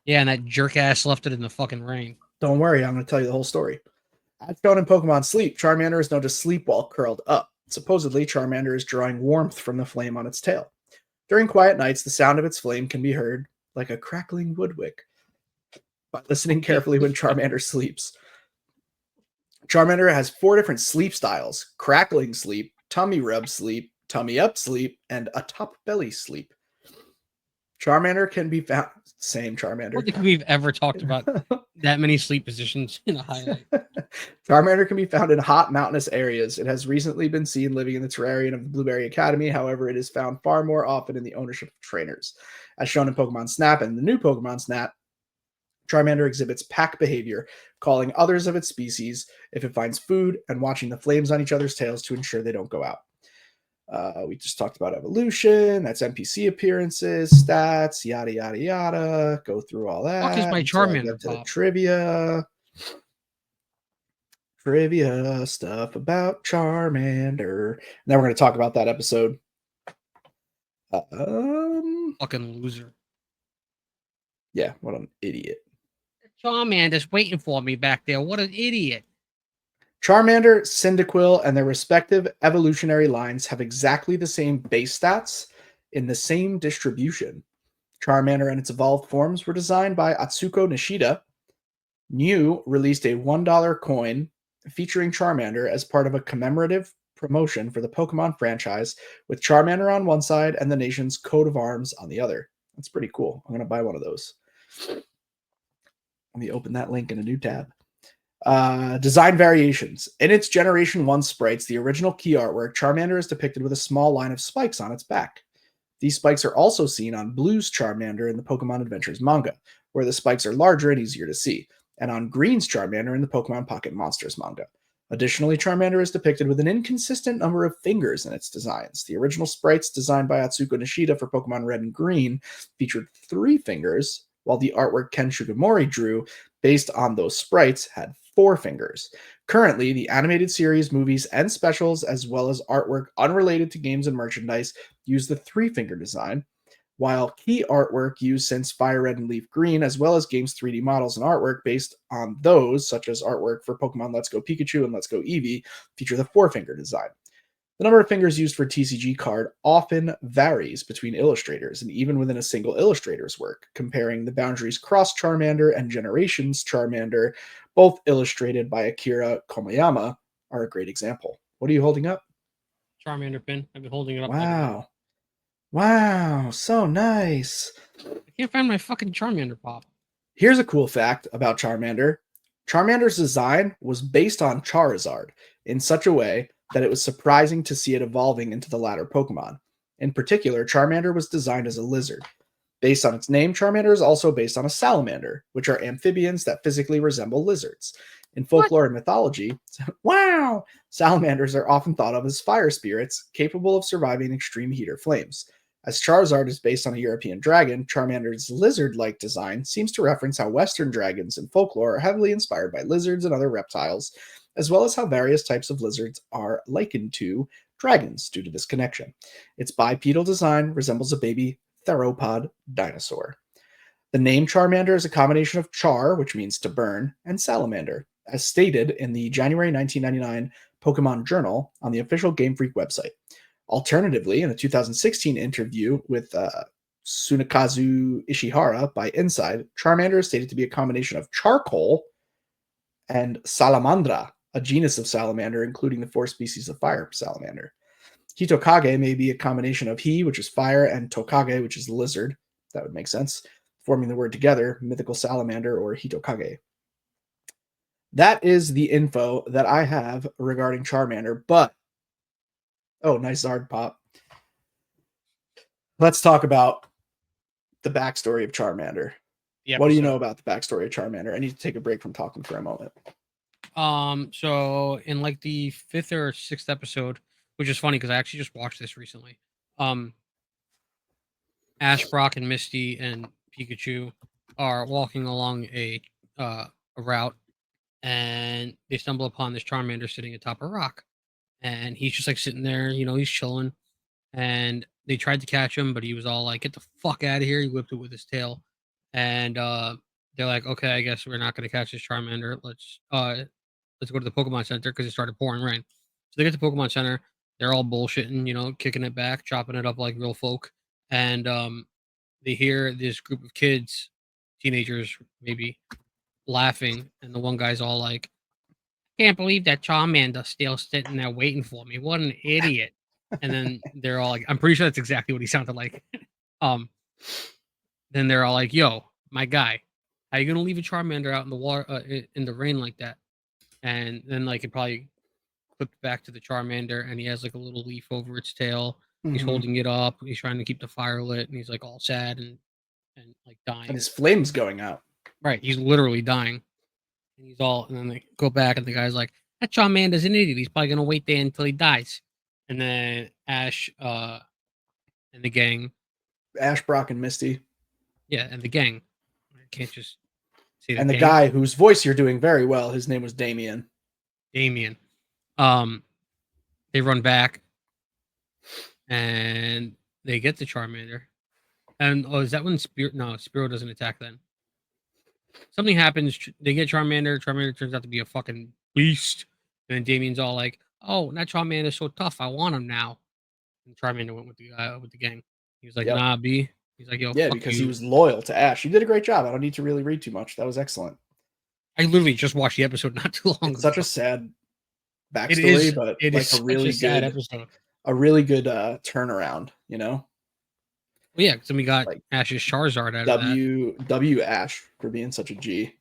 Yeah, and that jerk ass left it in the fucking rain. Don't worry, I'm going to tell you the whole story. As shown in Pokemon Sleep, Charmander is known to sleep while curled up. Supposedly, Charmander is drawing warmth from the flame on its tail. During quiet nights, the sound of its flame can be heard like a crackling woodwick. By listening carefully when Charmander sleeps. Charmander has 4 different sleep styles: crackling sleep, tummy rub sleep, tummy up sleep, and a top belly sleep. Charmander can be found. Same Charmander. I don't think we've ever talked about that many sleep positions in a highlight. Charmander can be found in hot mountainous areas. It has recently been seen living in the terrarium of the Blueberry Academy. However, it is found far more often in the ownership of trainers. As shown in Pokemon Snap and the new Pokemon Snap, Charmander exhibits pack behavior, calling others of its species if it finds food and watching the flames on each other's tails to ensure they don't go out. We just talked about evolution. That's NPC appearances, stats, yada, yada, yada. Go through all that. Fuck is my Charmander to the trivia. Trivia stuff about Charmander. And then we're going to talk about that episode. Fucking loser. Yeah, what an idiot. Charmander's waiting for me back there. What an idiot. Charmander, Cyndaquil, and their respective evolutionary lines have exactly the same base stats in the same distribution. Charmander and its evolved forms were designed by Atsuko Nishida. New released a $1 coin featuring Charmander as part of a commemorative promotion for the Pokemon franchise, with Charmander on one side and the nation's coat of arms on the other. That's pretty cool. I'm going to buy one of those. Let me open that link in a new tab. Design variations. In its Generation 1 sprites, the original key artwork, Charmander is depicted with a small line of spikes on its back. These spikes are also seen on Blue's Charmander in the Pokemon Adventures manga, where the spikes are larger and easier to see, and on Green's Charmander in the Pokemon Pocket Monsters manga. Additionally, Charmander is depicted with an inconsistent number of fingers in its designs. The original sprites designed by Atsuko Nishida for Pokemon Red and Green featured 3 fingers, while the artwork Ken Sugimori drew based on those sprites had 4 fingers. Currently, the animated series, movies, and specials, as well as artwork unrelated to games and merchandise, use the 3-finger design, while key artwork used since Fire Red and Leaf Green, as well as games 3D models and artwork based on those, such as artwork for Pokemon Let's Go Pikachu and Let's Go Eevee, feature the four-finger design. The number of fingers used for TCG card often varies between illustrators and even within a single illustrator's work. Comparing the Boundaries Cross Charmander and Generations Charmander, both illustrated by Akira Komayama, are a great example. What are you holding up? Charmander pin. I've been holding it up all day. Wow. Wow, so nice. I can't find my fucking Charmander pop. Here's a cool fact about Charmander. Charmander's design was based on Charizard in such a way that it was surprising to see it evolving into the latter Pokemon. In particular, Charmander was designed as a lizard. Based on its name, Charmander is also based on a salamander, which are amphibians that physically resemble lizards. In folklore and mythology, wow, salamanders are often thought of as fire spirits capable of surviving extreme heat or flames. As Charizard is based on a European dragon, Charmander's lizard-like design seems to reference how Western dragons in folklore are heavily inspired by lizards and other reptiles, as well as how various types of lizards are likened to dragons due to this connection. Its bipedal design resembles a baby theropod dinosaur. The name Charmander is a combination of char, which means to burn, and salamander, as stated in the January 1999 Pokemon Journal on the official Game Freak website. Alternatively, in a 2016 interview with Tsunekazu Ishihara by Inside, Charmander is stated to be a combination of charcoal and salamandra, a genus of salamander, including the four species of fire salamander. Hitokage may be a combination of he, which is fire, and tokage, which is lizard. That would make sense. Forming the word together, mythical salamander or Hitokage. That is the info that I have regarding Charmander, but oh, nice Zard pop. Let's talk about the backstory of Charmander. What do you know about the backstory of Charmander? I need to take a break from talking for a moment. So in like the 5th or 6th episode, which is funny because I actually just watched this recently. Ash, Brock, and Misty and Pikachu are walking along a route, and they stumble upon this Charmander sitting atop a rock, and he's just like sitting there, he's chilling, and they tried to catch him, but he was all like, "Get the fuck out of here!" He whipped it with his tail, and they're like, "Okay, I guess we're not going to catch this Charmander. Let's go to the Pokemon Center," because it started pouring rain. So they get to Pokemon Center. They're all bullshitting, kicking it back, chopping it up like real folk, and they hear this group of kids, teenagers maybe, laughing, and the one guy's all like, "Can't believe that Charmander's still sitting there waiting for me. What an idiot!" And then they're all like, I'm pretty sure that's exactly what he sounded like. Then they're all like, "Yo, my guy, how you gonna leave a Charmander out in the water, in the rain like that?" And then like it probably clipped back to the Charmander, and he has like a little leaf over its tail. He's holding it up. He's trying to keep the fire lit, and he's like all sad and like dying. And his flame's going out. Right, he's literally dying. And he's all, and then they go back, and the guy's like, "That Charmander's an idiot. He's probably gonna wait there until he dies." And then Ash, and the gang, Ash, Brock, and Misty. yeah, and the gang. I can't just say and the guy whose voice you're doing very well, his name was Damien. Damien. They run back, and they get the Charmander. And is that when Spirit? No, Spiro doesn't attack then. Something happens. They get Charmander. Charmander turns out to be a fucking beast. And then Damien's all like, "Oh, that Charmander's so tough. I want him now." And Charmander went with the gang. He was like, Yep. "Nah, B." He's like, "Yo, yeah, fuck because you." he was loyal to Ash. You did a great job. I don't need to really read too much. That was excellent. I literally just watched the episode not too long ago. Such a sad backstory, but it like is a really sad good episode. A really good turnaround, Well, yeah, because then we got like Ash's Charizard out of that. W Ash for being such a G.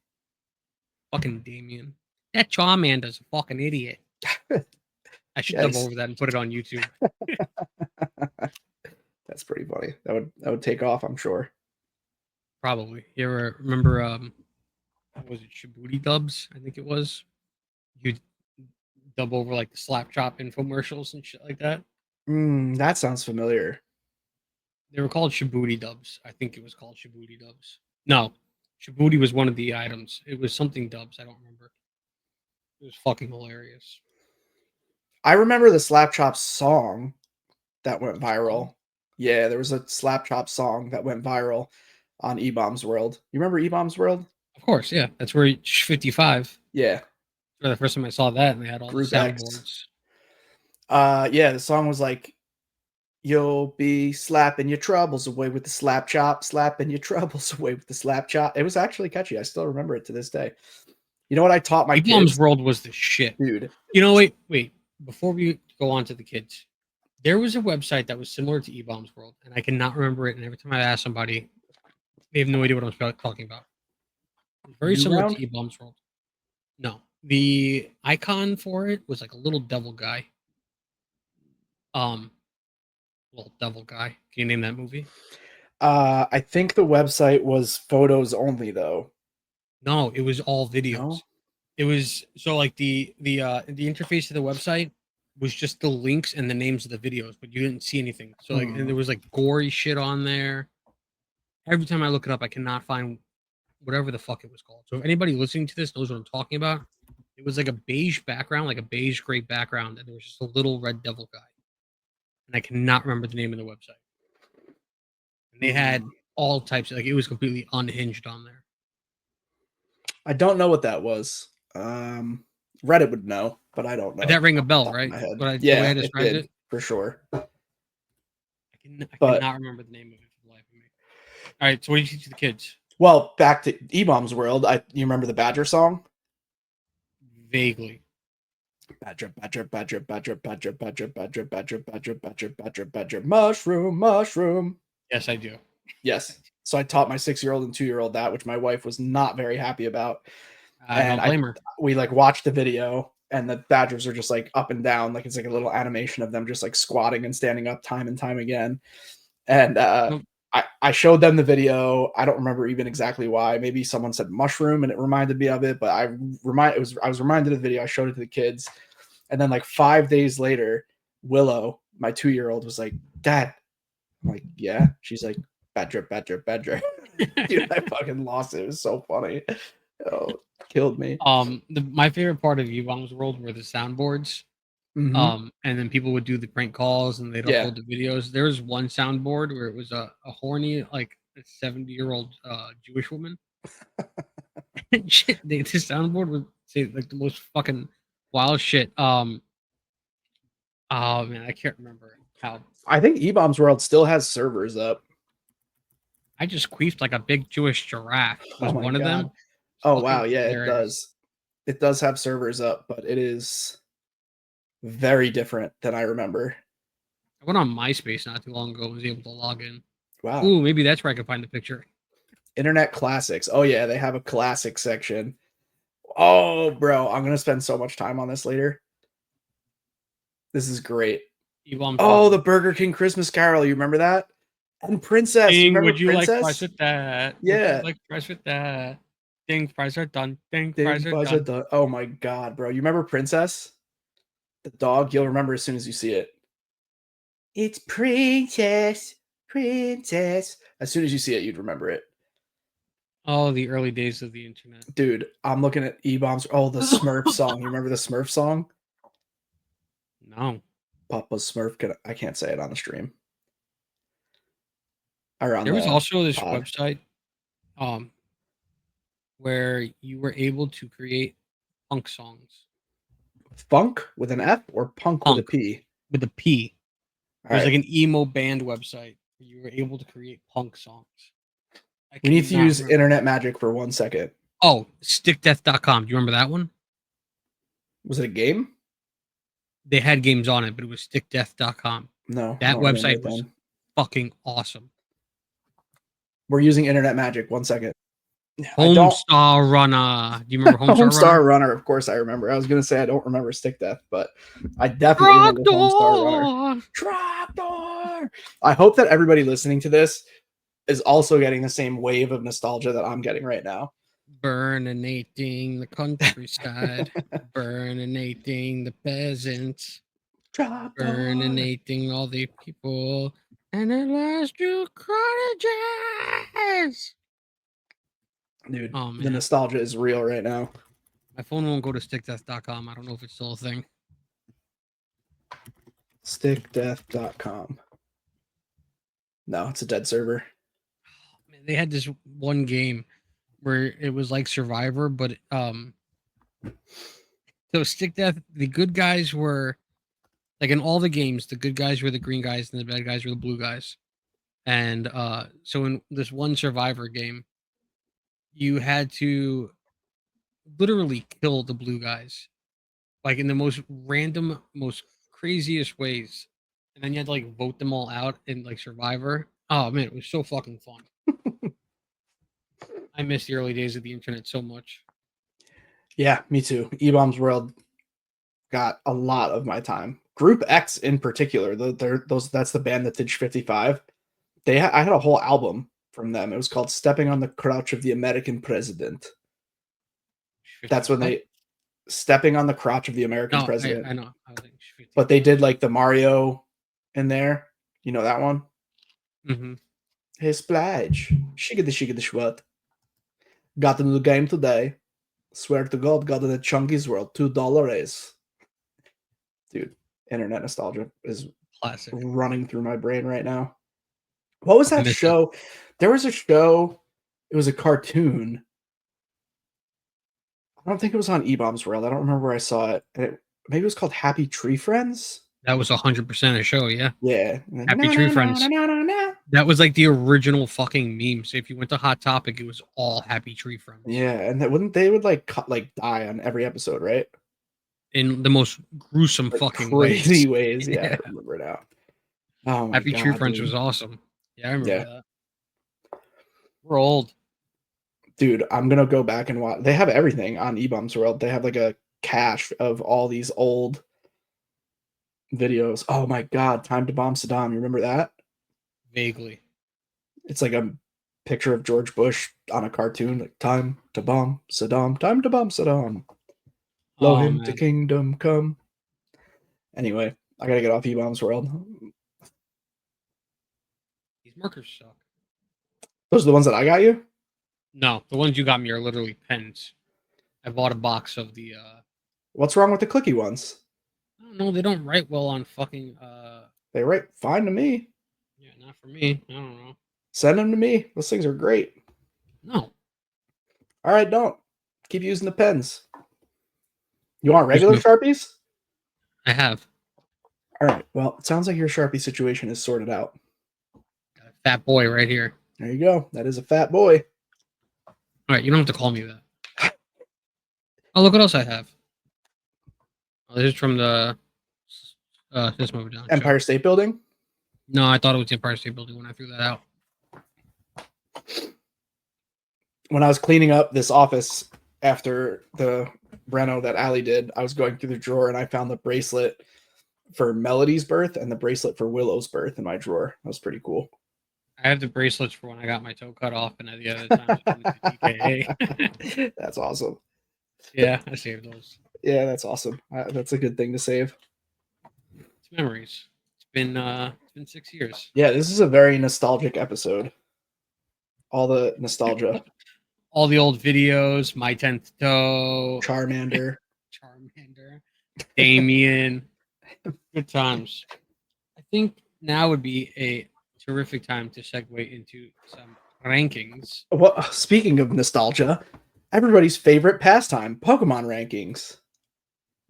Fucking Damien. That Charmander's a fucking idiot. I should dub over that and put it on YouTube. That's pretty funny. That would take off, I'm sure. Probably. You ever remember what was it, Shibuti dubs? I think it was. You'd dub over like the slap chop infomercials and shit like that. That sounds familiar. They were called Shibuti dubs. I think it was called Shibuti dubs. No, Shibuti was one of the items. It was something dubs. I don't remember. It was fucking hilarious. I remember the Slap Chop song that went viral. Yeah, there was a Slap Chop song that went viral on E-Bombs World. You remember E-Bombs World? Of course, yeah. That's where 55. Yeah, For the first time I saw that, and they had all the Group X. soundboards. Yeah, the song was like, "You'll be slapping your troubles away with the slap chop, slapping your troubles away with the slap chop." It was actually catchy. I still remember it to this day. You know what I taught my E-Bombs kids? World was the shit. Dude. You know, wait. Before we go on to the kids, there was a website that was similar to E-Bombs World, and I cannot remember it. And every time I ask somebody, they have no idea what I'm talking about. It's very similar Newground? to E-Bombs World. No, the icon for it was like a little devil guy. Um, little devil guy. Can you name that movie? I think the website was photos only though. No, it was all videos. No? It was so like the interface to the website was just the links and the names of the videos, but you didn't see anything. So like, and Hmm. there was like gory shit on there. Every time I look it up, I cannot find whatever the fuck it was called. So if anybody listening to this knows what I'm talking about, it was like a beige background, like a beige gray background, and there was just a little red devil guy. And I cannot remember the name of the website. And they had Hmm. all types of, like, it was completely unhinged on there. I don't know what that was. Um, Reddit would know, but I don't But know that rang a off the bell, top of right? my head. What I the way I Yeah, it described did it. for sure. I But cannot remember the name of it for the life of me. All right, so what do you teach the kids? well, back to E-Bombs World. You remember the Badger song? Vaguely. Badger, badger, badger, badger, badger, badger, badger, badger, badger, badger, badger, badger, mushroom, mushroom. Yes, I do. Yes. So I taught my 6-year-old and 2-year-old that, which my wife was not very happy about. I And don't blame her. we like watched the video, and the badgers are just like up and down, like it's like a little animation of them just like squatting and standing up time and time again. And Nope. I showed them the video. I don't remember even exactly why. Maybe someone said mushroom and it reminded me of it, but I was reminded of the video. I showed it to the kids, and then like 5 days later, Willow, my 2-year-old, was like, "Dad," I'm like, "Yeah." She's like, "Badger, badger, badger." Dude, I fucking lost it. It was so funny. Oh, killed me. My favorite part of Yvonne's world were the soundboards. Hmm. And then people would do the prank calls and they'd Yeah. upload the videos. There was one soundboard where it was a horny, like, a 70-year-old Jewish woman. And shit, the soundboard would say like the most fucking wild shit. Oh man, I can't remember how. I think E-Bombs World still has servers up. I just queefed like a big Jewish giraffe. Oh Was my one of them? god. Oh wow, Fucking yeah, it hilarious. does. It does have servers up, but it is very different than I remember. I went on MySpace not too long ago. Was able to log in. Wow. Ooh, maybe that's where I can find the picture. Internet classics. Oh yeah, they have a classic section. Oh, bro, I'm gonna spend so much time on this later. This is great. E-bombs Oh, world. the Burger King Christmas Carol. You remember that? And Princess. You Ding, remember would you like fries Princess? with that? Would you Yeah. like fries with that? Ding, fries are done. Ding, fries Ding are Buzzer done. the Oh my god, bro. You remember Princess? The dog? You'll remember as soon as you see it. It's Princess, Princess. As soon as you see it, you'd remember it. Oh, the early days of the internet. Dude, I'm looking at E-Bombs. Oh, the Smurf song. You remember the Smurf song? No. Papa Smurf. I can't say it on the stream or on There was the also this pod. website um where you were able to create punk songs. Funk with an F or punk with a Punk P? with a P. All It was right. like an emo band website where you were able to create punk songs. I We need to cannot use remember. internet magic for 1 second. Oh, stickdeath.com. Do you remember that one? Was it a game? They had games on it, but it was stickdeath.com. No, I That don't remember website it was then. fucking awesome. We're using internet magic. 1 second. I don't. Homestar Runner. Do you remember Homestar Runner? Homestar Runner, of course I remember. I was gonna say I don't remember Stick Death, but I definitely remember Homestar Runner. Trogdor! Trapdoor. I hope that everybody listening to this is also getting the same wave of nostalgia that I'm getting right now. Burninating the countryside. Burninating the peasants. Trapdoor. Burninating all the people. And at last you cottages! Dude, Oh, the man. nostalgia is real right now. My phone won't go to stickdeath.com. I don't know if it's still a thing. Stickdeath.com. No, it's a dead server. Man, they had this one game where it was like Survivor, but so stick death. The good guys were like in all the games. The good guys were the green guys, and the bad guys were the blue guys. And so in this one Survivor game, you had to literally kill the blue guys, like in the most random, most craziest ways. And then you had to like vote them all out in like Survivor. Oh man, it was so fucking fun. I miss the early days of the internet so much. Yeah, me too. E-Bombs World got a lot of my time. Group X in particular, that's the band that did 55. I had a whole album from them. It was called "Stepping on the Crotch of the American President." That's when What? they stepping on the crotch of the American No, president. I know. I was like, But they did like the Mario in there. You know that one? mm-hmm. Hey, Splash. Shigga the schwat. Got into the game today. Swear to God, got in the Chunky's World. $2. Dude, internet nostalgia is Classic. running through my brain right now. What was I that miss it. show? There was a show. It was a cartoon. I don't think it was on E-Bombs World. I don't remember where I saw it. Maybe it was called Happy Tree Friends. That was 100% a show. Yeah. Yeah. Happy Tree Friends. That was like the original fucking meme. So if you went to Hot Topic, it was all Happy Tree Friends. Yeah, and that wouldn't they would like die on every episode, right? In the most gruesome Like fucking crazy ways. ways. Yeah, I remember now. Oh my Happy Tree god, Friends dude. was awesome. Yeah, I remember Yeah. that. We're old. Dude, I'm gonna go back and watch. They have everything on eBumps World. They have like a cache of all these old videos. Oh my god, Time to Bomb Saddam. You remember that? Vaguely. It's like a picture of George Bush on a cartoon, like Time to Bomb Saddam, Time to Bomb Saddam. Blow Oh him to man, kingdom come. Anyway, I gotta get off eBombs World. these markers suck. Those are the ones that I got you? No, the ones you got me are literally pens. I bought a box of the What's wrong with the clicky ones? I don't know, they don't write well on fucking They write fine to me. yeah, not for me. I don't know. Send them to me. Those things are great. No. All right, don't. Keep using the pens. You want regular Sharpies? I have. All right. Well, it sounds like your Sharpie situation is sorted out. Got a fat boy right here. There you go. That is a fat boy. All right, you don't have to call me that. Oh, look what else I have. Oh, this is from the System of a Down Empire show. State Building? No, I thought it was the Empire State Building when I threw that out. When I was cleaning up this office after the reno that Allie did, I was going through the drawer and I found the bracelet for Melody's birth and the bracelet for Willow's birth in my drawer. That was pretty cool. I have the bracelets for when I got my toe cut off and the other times I went to DKA. That's awesome. Yeah, I saved those. Yeah, that's awesome. That's a good thing to save. It's memories. It's been 6 years. Yeah, this is a very nostalgic episode. All the nostalgia. All the old videos, My 10th Toe, Charmander. Damien. Good times. I think now would be a terrific time to segue into some rankings. Well, speaking of nostalgia, everybody's favorite pastime, Pokemon rankings.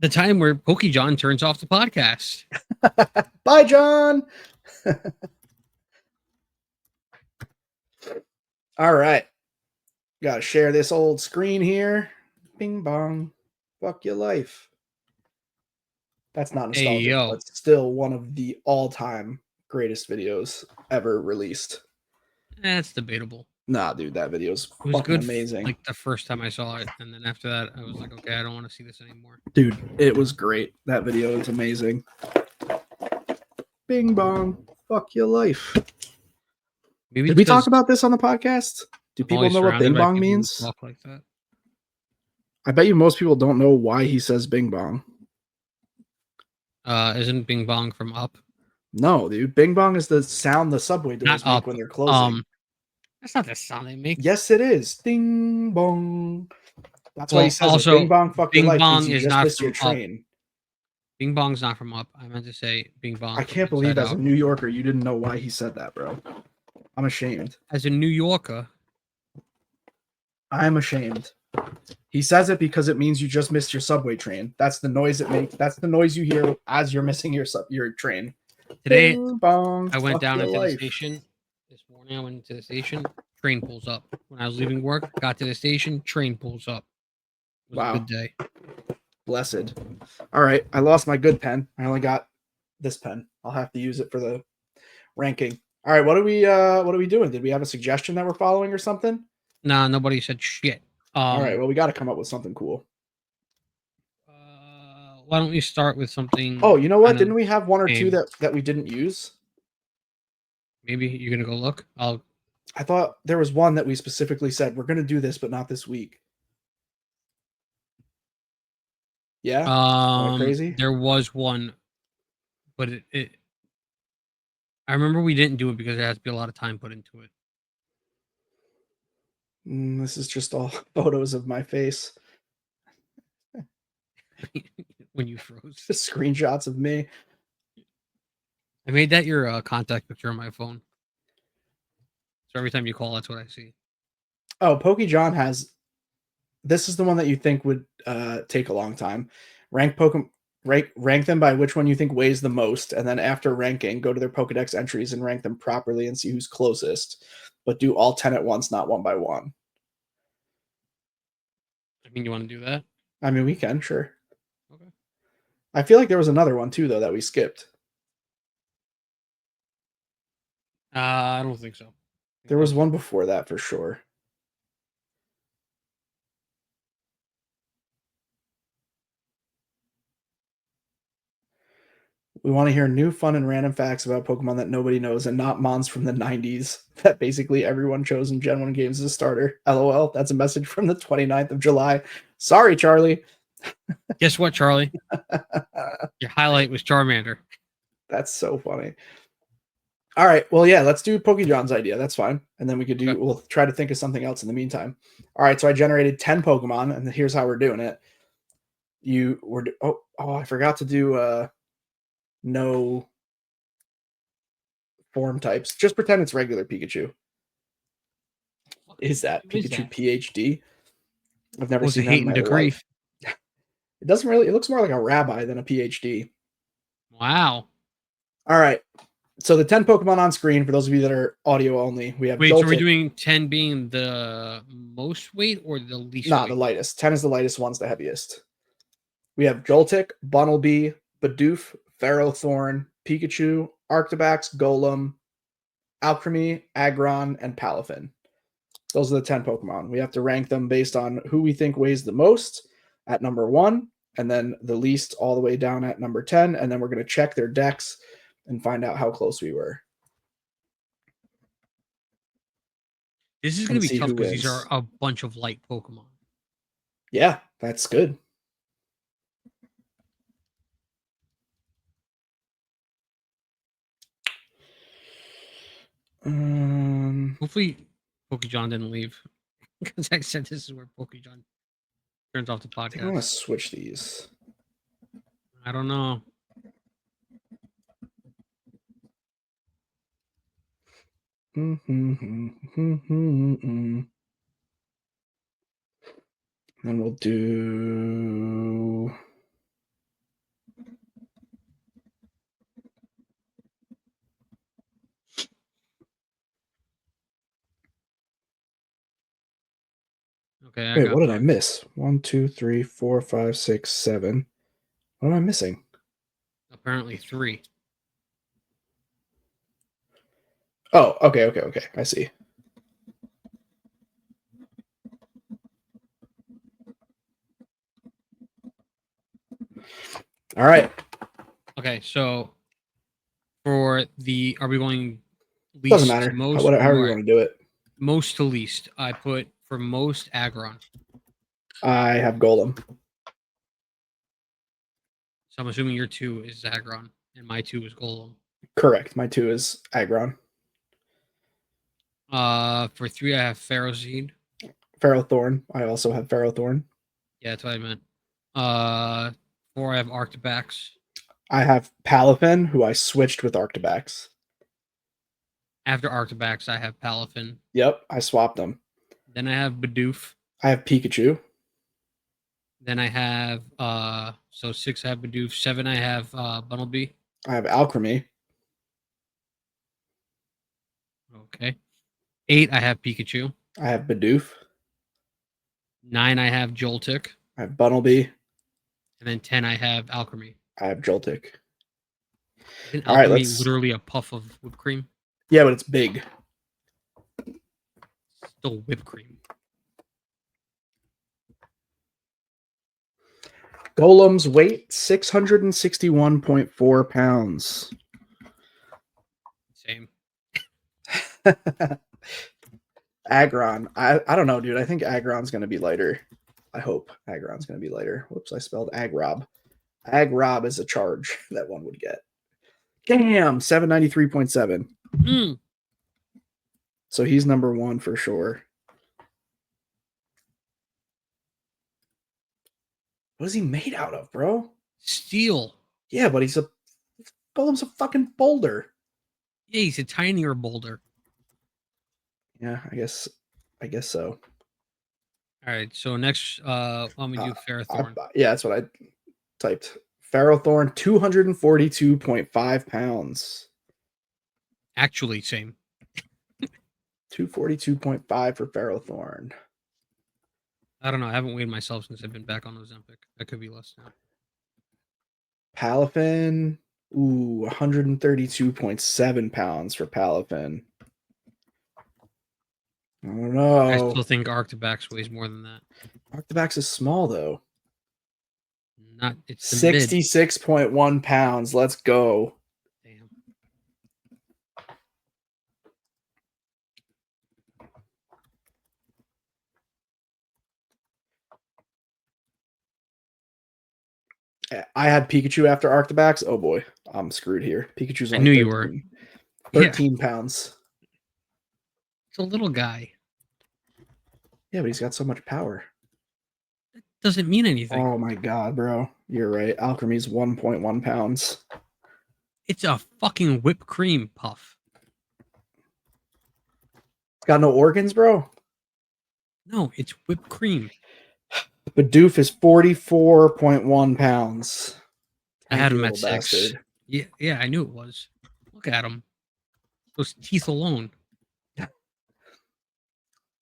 The time where PokeJohn turns off the podcast. Bye, John. All right. Got to share this old screen here. Bing bong. Fuck your life. That's not nostalgic, Hey, but still one of the all-time greatest videos ever released. That's debatable. Nah, dude, that video's It was fucking good, amazing. like the first time I saw it, and then after that, I was like, okay, I don't want to see this anymore. Dude, it was great. That video is amazing. Bing bong. Fuck your life. Maybe did we talk about this on the podcast? Do people know what Bing bong means? Talk like that. I bet you most people don't know why he says Bing bong. Isn't Bing bong from Up? No, dude. Bing bong is the sound the subway doors make when they're closing. That's not the sound they make. Yes, it is. Ding bong. That's why he says also, Bing bong, fuck Bing your life. bong You is just not missed your from Up. train. Bing Bong's not from up. I meant to say Bing Bong I from can't believe Inside as a Out. New Yorker you didn't know why he said that, bro. I'm ashamed. As a New Yorker, I'm ashamed. He says it because it means you just missed your subway train. That's the noise it makes. That's the noise you hear as you're missing your train. today Bing bong, I went fuck down your into the life. station. This morning I went into the station. Train pulls up. When I was leaving work, got to the station. Train pulls up. It was a Wow, good day. blessed. All right, I lost my good pen. I only got this pen. I'll have to use it for the ranking. All right, what are we doing? Did we have a suggestion that we're following or something? Nah, nobody said shit. All right, well we got to come up with something cool. Why don't we start with something? Oh, you know what? kind of Didn't we have one or two tame? that we didn't use? Maybe you're gonna go look. I thought there was one that we specifically said we're going to do this, but not this week. Yeah, am I crazy? There was one, but it. I remember we didn't do it because there has to be a lot of time put into it. This is just all photos of my face, When you froze, just screenshots of me. I made that your contact picture on my phone. So every time you call, that's what I see. Oh, Pokey John has. This is the one that you think would take a long time. Rank Pokemon. Rank them by which one you think weighs the most, and then after ranking, go to their Pokedex entries and rank them properly and see who's closest. But do all 10 at once, not one by one. I mean, you want to do that? I mean, we can, sure. Okay. I feel like there was another one too, though, that we skipped. I don't think so. There was one before that for sure. We want to hear new, fun, and random facts about Pokemon that nobody knows and not mons from the 90s that basically everyone chose in Gen 1 games as a starter. LOL. That's a message from the 29th of July. Sorry, Charlie. Guess what, Charlie? Your highlight was Charmander. That's so funny. All right. Well, yeah, let's do Pokejohn's idea. That's fine. And then Okay. we'll try to think of something else in the meantime. All right. So I generated 10 Pokemon, and here's how we're doing it. I forgot to do no form types. Just pretend it's regular Pikachu. Is that Who is Pikachu that? PhD? I've never Was a seen that in hating my degree. life. It doesn't really, it looks more like a rabbi than a PhD. Wow. All right. So the 10 Pokemon on screen, for those of you that are audio only, we have Wait, so are we Joltik. doing 10 being the most weight or the least Nah, weight? the lightest. 10 is the lightest, one's the heaviest. We have Joltik, Bunnelby, Bidoof, Ferrothorn, Pikachu, Arctibax, Golem, Alchemy, Aggron, and Palafin. Those are the 10 Pokemon. We have to rank them based on who we think weighs the most at number 1, and then the least all the way down at number 10, and then we're going to check their decks and find out how close we were. This is going to And be see tough who because these are wins. a bunch of light Pokemon. Yeah, that's good. Hopefully, Pokejohn didn't leave because I said this is where Pokejohn turns off the I think I want to podcast. switch these. I don't know. And we'll do. Okay, I Wait, got what did I mine. miss? 1, 2, 3, 4, 5, 6, 7. What am I missing? Apparently 3. Oh, okay. I see. All right. Okay, so for the, are we going Doesn't least to matter. most? However All you right, want to do it. most to least. I put for most Aggron. I have Golem. So I'm assuming your 2 is Aggron and my 2 is Golem. Correct. My 2 is Aggron. For 3 I have Ferroseed. Ferrothorn. I also have Ferrothorn. Yeah, that's what I meant. 4 I have Arctibax. I have Palafin, who I switched with Arctibax. After Arctibax, I have Palafin. Yep, I swapped them. Then I have Bidoof. I have Pikachu. Then I have so 6 I have Bidoof, 7 I have Bunnelby. I have Alchemy. Okay. 8 I have Pikachu. I have Bidoof. 9 I have Joltik. I have Bunnelby. And then 10 I have Alchemy. I have Joltik. Isn't All right, Alchemy let's. literally a puff of whipped cream? Yeah, but it's big. Still whipped cream. Golem's weight 661.4 pounds. Same. Aggron. I don't know, dude. I think Aggron's going to be lighter. I hope Aggron's going to be lighter. Whoops, I spelled Agrob. Agrob is a charge that one would get. Damn, 793.7. Mm. So he's number 1 for sure. What is he made out of, bro? Steel. Yeah, but Golem's a fucking boulder. Yeah, he's a tinier boulder. Yeah, I guess so. All right, so next, let me do Ferrothorn. Yeah, that's what I typed. Ferrothorn, 242.5 pounds. Actually, same. 242.5 for Ferrothorn. I don't know. I haven't weighed myself since I've been back on Ozempic. That could be less now. Palafin, 132.7 pounds for Palafin. I don't know. I still think Arctibax weighs more than that. Arctibax is small though. Not it's the mid. 66.1 pounds. Let's go. Damn. I had Pikachu after Arctibax. Oh boy, I'm screwed here. Pikachu's I only knew 13, you were. 13 pounds. It's a little guy. Yeah, but he's got so much power. That doesn't mean anything. Oh my god, bro. You're right. Alchemy's 1.1 pounds. It's a fucking whipped cream puff. It's got no organs, bro. No, it's whipped cream. Bidoof is 44.1 pounds. I had Thank him you, at little 6. bastard. Yeah, I knew it was. Look at him. Those teeth alone.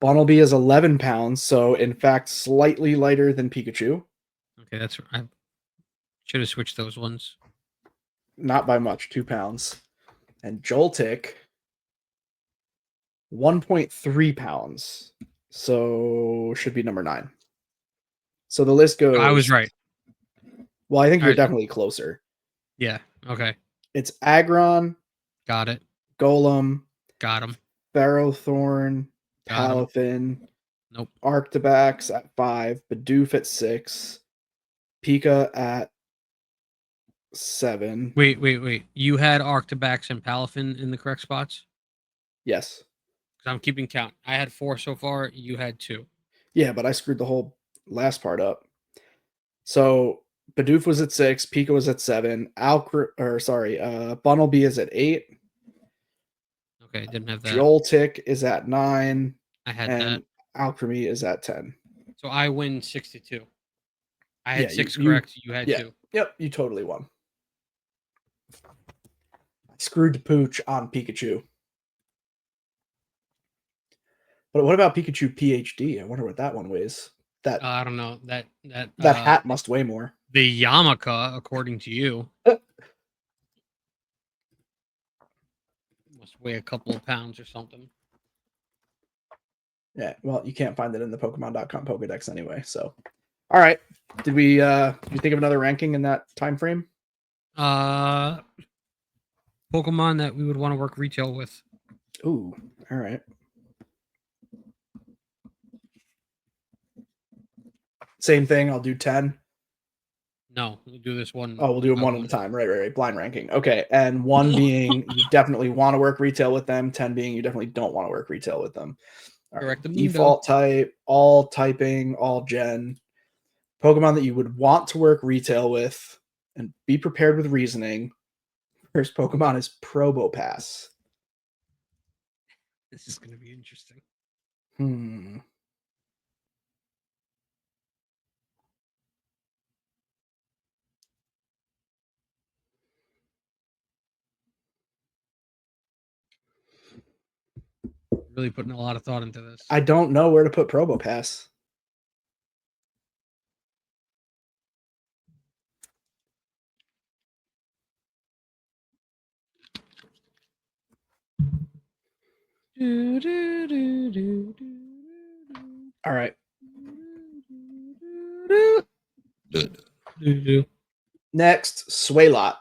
Bunnelby is 11 pounds, so in fact, slightly lighter than Pikachu. Okay, I should have switched those ones. Not by much, 2 pounds. And Joltik, 1.3 pounds. So should be number 9. So the list goes. I was right. Well, I think you're right. definitely closer. Yeah, okay. It's Aggron. Got it. Golem. Got him. Ferrothorn. Got him. Palafin. Nope. Arctibax at 5. Bidoof at 6. Pika at 7. Wait. You had Arctibax and Palafin in the correct spots? Yes. Because I'm keeping count. I had 4 so far. You had 2. Yeah, but I screwed the whole last part up. So Bidoof was at 6. Pika was at 7. Bunnelby is at 8. Okay, didn't have that. Joltik is at 9. I had and that. Alchemy is at 10. So I win 62. I had Yeah, 6 correct. You had 2. Yep, you totally won. I screwed the pooch on Pikachu. But what about Pikachu PhD? I wonder what that one weighs. That I don't know. That hat must weigh more. The Yamaka, according to you, must weigh a couple of pounds or something. Yeah, well, you can't find it in the Pokemon.com Pokedex anyway. So, all right. Did we think of another ranking in that time frame? Pokemon that we would want to work retail with. Ooh, all right. Same thing. I'll do 10. No, we'll do this one. Oh, we'll do them one at a time. Right. Blind ranking. Okay. And 1 being you definitely want to work retail with them. 10 being you definitely don't want to work retail with them. All right. Default type, all typing, all gen. Pokemon that you would want to work retail with. And be prepared with reasoning. First Pokemon is Probopass. This is going to be interesting. Really putting a lot of thought into this. I don't know where to put Probopass. All right. Next, Swalot.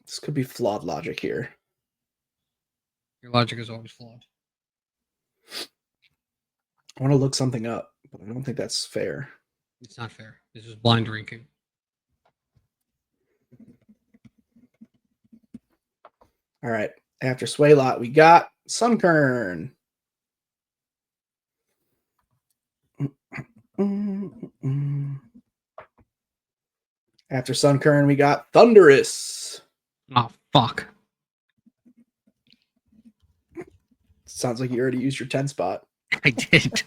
This could be flawed logic here. Your logic is always flawed. I want to look something up, but I don't think that's fair. It's not fair. This is blind ranking. All right. After Swalot, we got Sunkern. After Sunkern, we got Thundurus. Oh, fuck. Sounds like you already used your 10 spot. I did.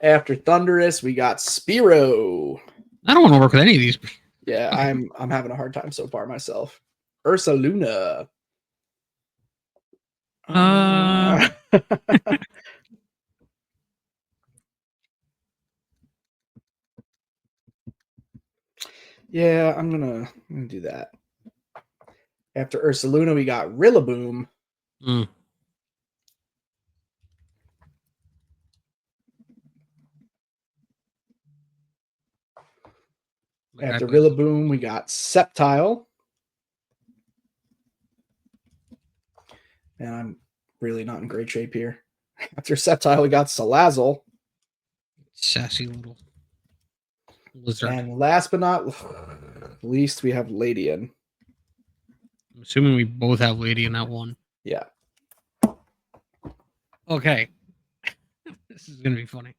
After Thundurus, we got Spearow. I don't want to work with any of these. Yeah, I'm having a hard time so far myself. Ursaluna. Yeah, I'm gonna do that. After Ursaluna, we got Rillaboom. After Rillaboom, we got Sceptile. And I'm really not in great shape here. After Sceptile, we got Salazzle. Sassy little lizard. And last but not least, we have Ladian. I'm assuming we both have Lady in that one. Yeah. Okay. This is going to be funny.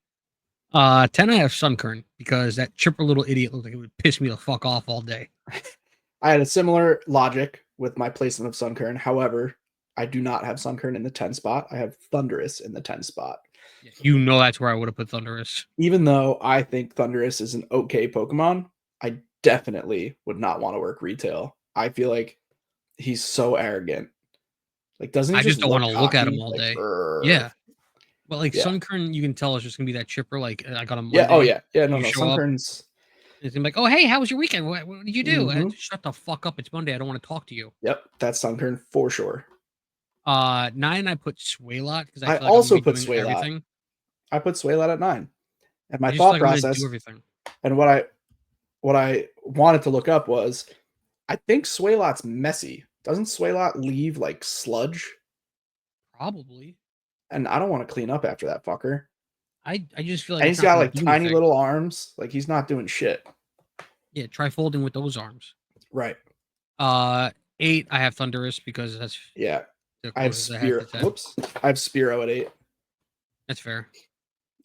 10, I have Sunkern because that chipper little idiot looked like it would piss me the fuck off all day. I had a similar logic with my placement of Sunkern. However, I do not have Sunkern in the 10 spot. I have Thundurus in the 10 spot. Yeah, you know that's where I would have put Thundurus. Even though I think Thundurus is an okay Pokemon, I definitely would not want to work retail. I feel like he's so arrogant. Like, doesn't he I just don't want to look at him cocky? all Like, day. Yeah. But like Yeah. Sunkern, you can tell it's just gonna be that chipper. Like I got a Monday. Yeah. Oh yeah. Yeah. No. You No. show up, Sunkern's. it's gonna be like, oh hey, how was your weekend? What did you do? Mhm. Shut the fuck up! It's Monday. I don't want to talk to you. Yep. That's Sunkern for sure. 9, I put Swalot because I feel like also I'm put doing Swalot. everything. I put Swalot at 9. And my I just thought feel like I'm process gonna do everything. and what I wanted to look up was, I think Swalot's messy. Doesn't Swalot leave like sludge? Probably. And I don't want to clean up after that fucker. I just feel like And it's he's not got gonna like do tiny anything. little arms. Like, he's not doing shit. Yeah, try folding with those arms. Right. 8, I have Thundurus because that's Yeah. the I have closest I had to Spearow. 10. Whoops. I have Spearow at 8. That's fair.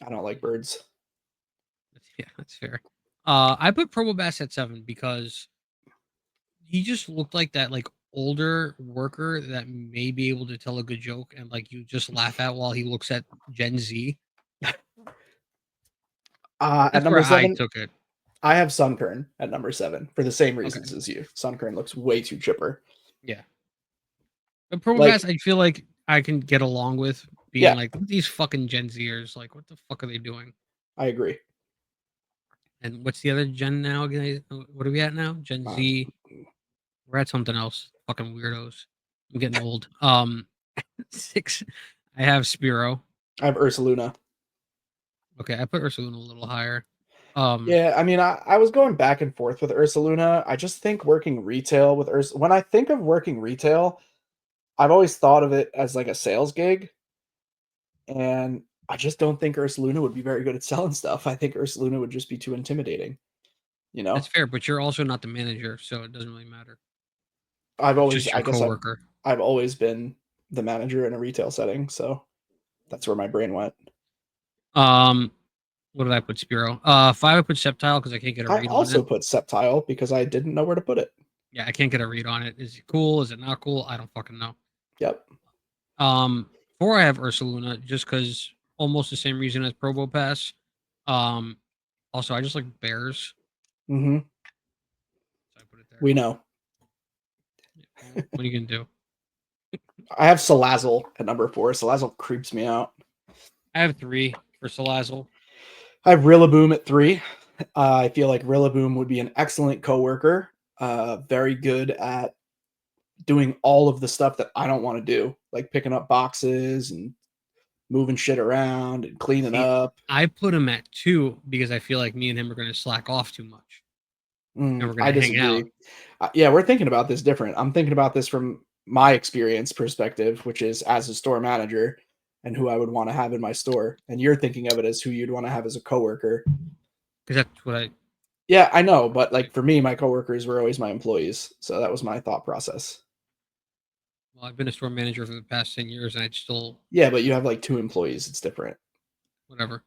I don't like birds. Yeah, that's fair. I put Probopass at 7 because he just looked like that like older worker that may be able to tell a good joke and like you just laugh at while he looks at Gen Z. At number 7, I took it. I have Sunkern at number 7 for the same reasons as you. Sunkern looks way too chipper. Yeah. But Probopass, I feel like I can get along with being like, these fucking Gen Zers, like, what the fuck are they doing? I agree. And what's the other gen now? What are we at now? Gen Z. We're at something else. Fucking weirdos. I'm getting old. 6, I have Spearow. I have Ursaluna. Okay, I put Ursaluna a little higher. Yeah, I mean, I was going back and forth with Ursaluna. I just think working retail with when I think of working retail, I've always thought of it as like a sales gig. And I just don't think Ursaluna would be very good at selling stuff. I think Ursaluna would just be too intimidating. You know? That's fair, but you're also not the manager, so it doesn't really matter. I've always, just I your guess coworker. I've always been the manager in a retail setting, so that's where my brain went. What did I put, Spiro? 5, I put Septile because I can't get a I read on also it. put Septile because I didn't know where to put it. Yeah, I can't get a read on it. Is it cool? Is it not cool? I don't fucking know. Yep. 4, I have Ursaluna just because almost the same reason as Probo Pass. Um, Also, I just like bears, Mm-hmm. so I put it there. We know. Yeah, well, what are you gonna do? I have Salazzle at number 4. Salazzle creeps me out. I have 3 for Salazzle. I have Rillaboom at 3. I feel like Rillaboom would be an excellent coworker. Very good at doing all of the stuff that I don't want to do, like picking up boxes and moving shit around and cleaning See, up. I put him at 2 because I feel like me and him are gonna slack off too much, and we're I gonna hang out. disagree. Yeah, we're thinking about this different. I'm thinking about this from my experience perspective, which is as a store manager and who I would want to have in my store. And you're thinking of it as who you'd want to have as a coworker. Because that's what I. Yeah, I know, but like for me, my coworkers were always my employees. So that was my thought process. Well, I've been a store manager for the past 10 years, and I'd still Yeah, but you have like 2 employees. It's different. whatever.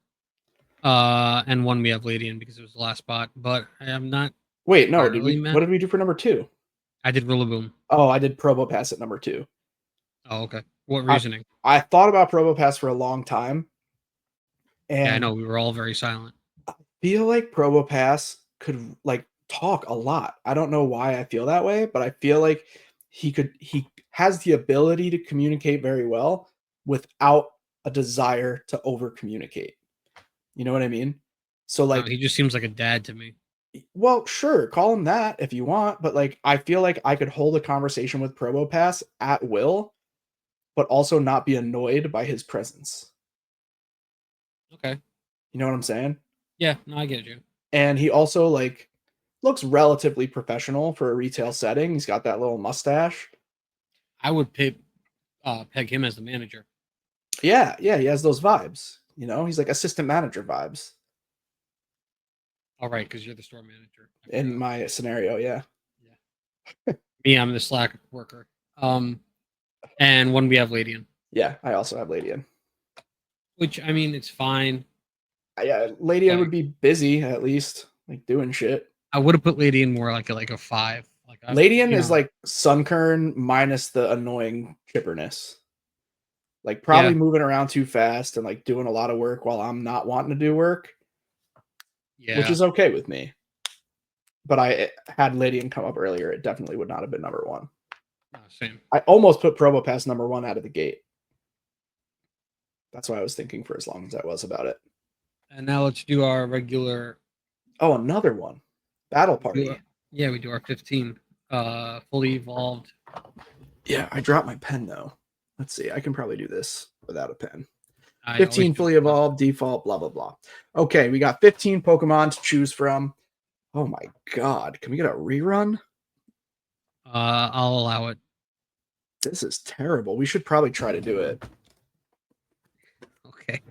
And 1 we have Lady in because it was the last spot, but I am not Wait, no, entirely what mad. did we do for number 2? I did Rillaboom. Oh, I did Probo Pass at number 2. Oh, okay. What I reasoning? I thought about Probo Pass for a long time Yeah, I and know we were all very silent. feel like Probo Pass could like talk a lot. I don't know why I feel that way, but I feel like he has the ability to communicate very well without a desire to over communicate. You know what I mean? So No, like he just seems like a dad to me. well, sure, call him that if you want, but like I feel like I could hold a conversation with Probo Pass at will, but also not be annoyed by his presence. Okay. You know what I'm saying? Yeah, no, I get you. And he also like looks relatively professional for a retail setting. He's got that little mustache. I would peg him as the manager. Yeah, yeah, he has those vibes. You know, he's like assistant manager vibes All right, because you're the store manager. I in forgot. my scenario. Yeah, Yeah. Me, I'm the Slack worker. And 1 we have Ladian, yeah. I also have Ladian. which I mean, it's fine. Yeah, Ladian would Like be busy at least, like doing shit. I would have put Ladian more like a 5. Like I, Ladian is like Sunkern minus the annoying chipperness. Like yeah, probably moving around too fast and like doing a lot of work while I'm not wanting to do work, which yeah, is okay with me. But I had Ladian come up earlier, it definitely would not have been number 1. no, same. I almost put Probo Pass number 1 out of the gate. That's why I was thinking for as long as I was about it. And now let's do our regular. Oh, another one. Battle We do Party. yeah, we do our 15. Fully evolved. Yeah, I dropped my pen though. Let's see. I can probably do this without a pen. I always 15 do fully it without. evolved, default, blah, blah, blah. Okay, we got 15 Pokemon to choose from. Oh my god. Can we get a rerun? I'll allow it. This is terrible. We should probably try to do it. Okay.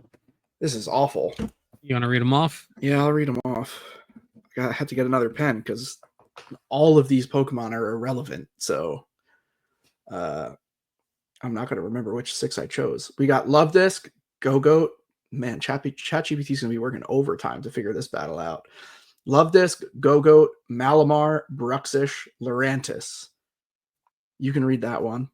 This is awful. You want to read them off? Yeah, I'll read them off. I have to get another pen because all of these Pokemon are irrelevant. So I'm not going to remember which 6 I chose. We got Love Disc, Go-Goat. Man, ChatGPT is going to be working overtime to figure this battle out. Love Disc, Go-Goat, Malamar, Bruxish, Lurantis. You can read that one.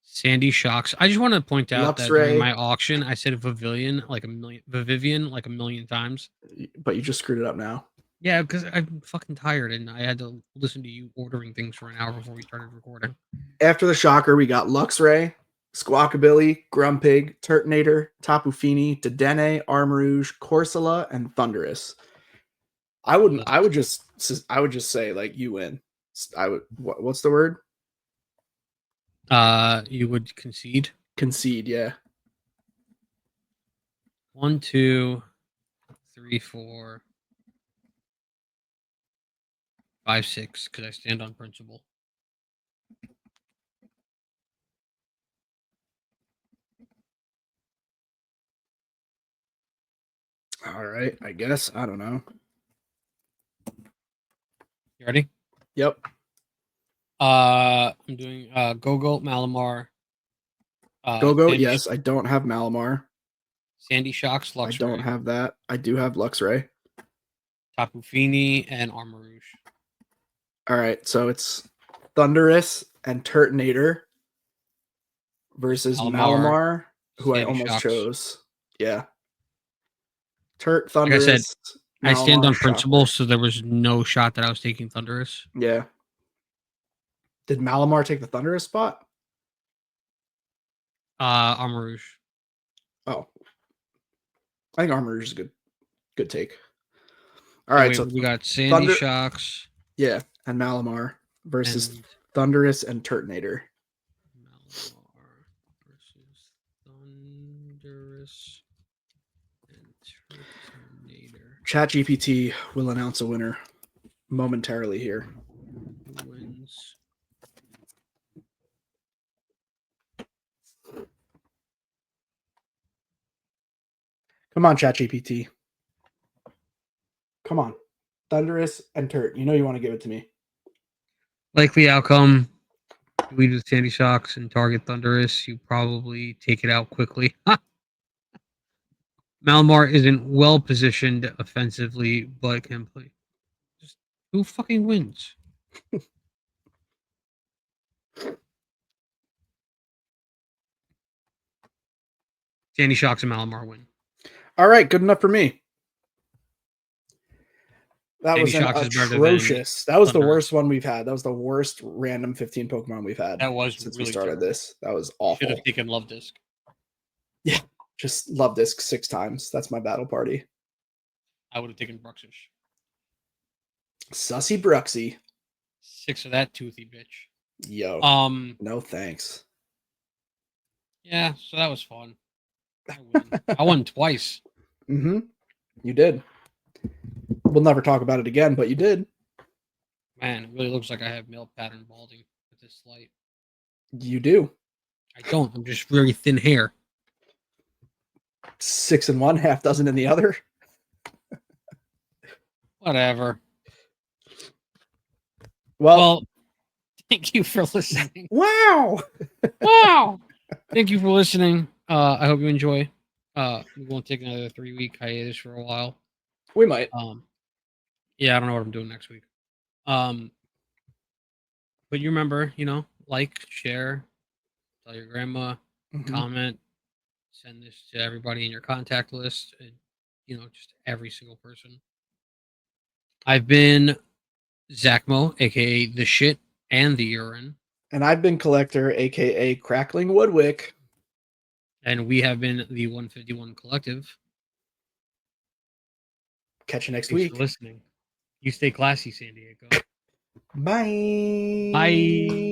Sandy Shocks. I just want to point out that during Luxray, my auction, I said Vivian like a million times. but you just screwed it up now. Yeah, because I'm fucking tired and I had to listen to you ordering things for an hour before we started recording. After the Shocker, we got Luxray, Squawkabilly, Grumpig, Turtonator, Tapu Fini, Dedenne, Armarouge, Corsola, and Thunderous. I wouldn't. I would just say like you win. I would. What's the word? You would concede. Concede. Yeah. 1, 2, 3, 4, 5, 6. Because I stand on principle. All right. I guess. I don't know. You ready? Yep. I'm doing Go-Go, Malamar. Go-Goat. Sandy, Yes. I don't have Malamar. Sandy Shocks, I don't Luxray, have that. I do have Luxray. Tapu Fini, and Armarouge. All right, so it's Thundurus and Turtonator versus Malamar, Malamar, who I Sandy almost Shocks. chose. Yeah. Turt, Like I said, Thundurus, I stand Malamar, on principle, Shocker. so there was no shot that I was taking Thundurus. Yeah. Did Malamar take the Thundurus spot? Armarouge. Oh, I think Armor is a good take. All So right, wait, so we got Sandy Thunder, Shocks yeah, and Malamar versus and Thundurus and Turtonator. Malamar versus Thundurus and Turtonator. ChatGPT will announce a winner momentarily here. Who wins? Come on, ChatGPT. Come on. Thundurus and Turt. You know you want to give it to me. Likely outcome. You lead with Sandy Shocks and target Thundurus. You probably take it out quickly. Malamar isn't well positioned offensively, but can play. Just who fucking wins? Sandy Shocks and Malamar win. All right, good enough for me. That Sandy was an Shocks is better than atrocious. That was the Thundurus. worst one we've had. That was the worst random 15 Pokemon we've had That was since we really started terrible. this. That was Should awful. have taken Love Disc. Yeah, just love disc 6 times. That's my battle party. I would have taken Bruxish. Sussy Bruxy. 6 of that toothy bitch. Yo. No thanks. Yeah, so that was fun. I won twice. Mm-hmm. You did. We'll never talk about it again, but you did. Man, it really looks like I have male pattern balding with this light. You do. I don't. I'm just very thin hair. 6 in one, half dozen in the other. Whatever. Well, thank you for listening. wow. Wow. Thank you for listening. I hope you enjoy. We won't take another 3-week hiatus for a while. We might. Yeah, I don't know what I'm doing next week. But you remember, like, share, tell your grandma, comment, send this to everybody in your contact list, and just every single person. I've been Zack Mo, aka the shit and the urine. And I've been Collector, aka Crackling Woodwick. And we have been the 151 Collective. Catch you next Thanks week. for listening. You stay classy, San Diego. Bye. Bye.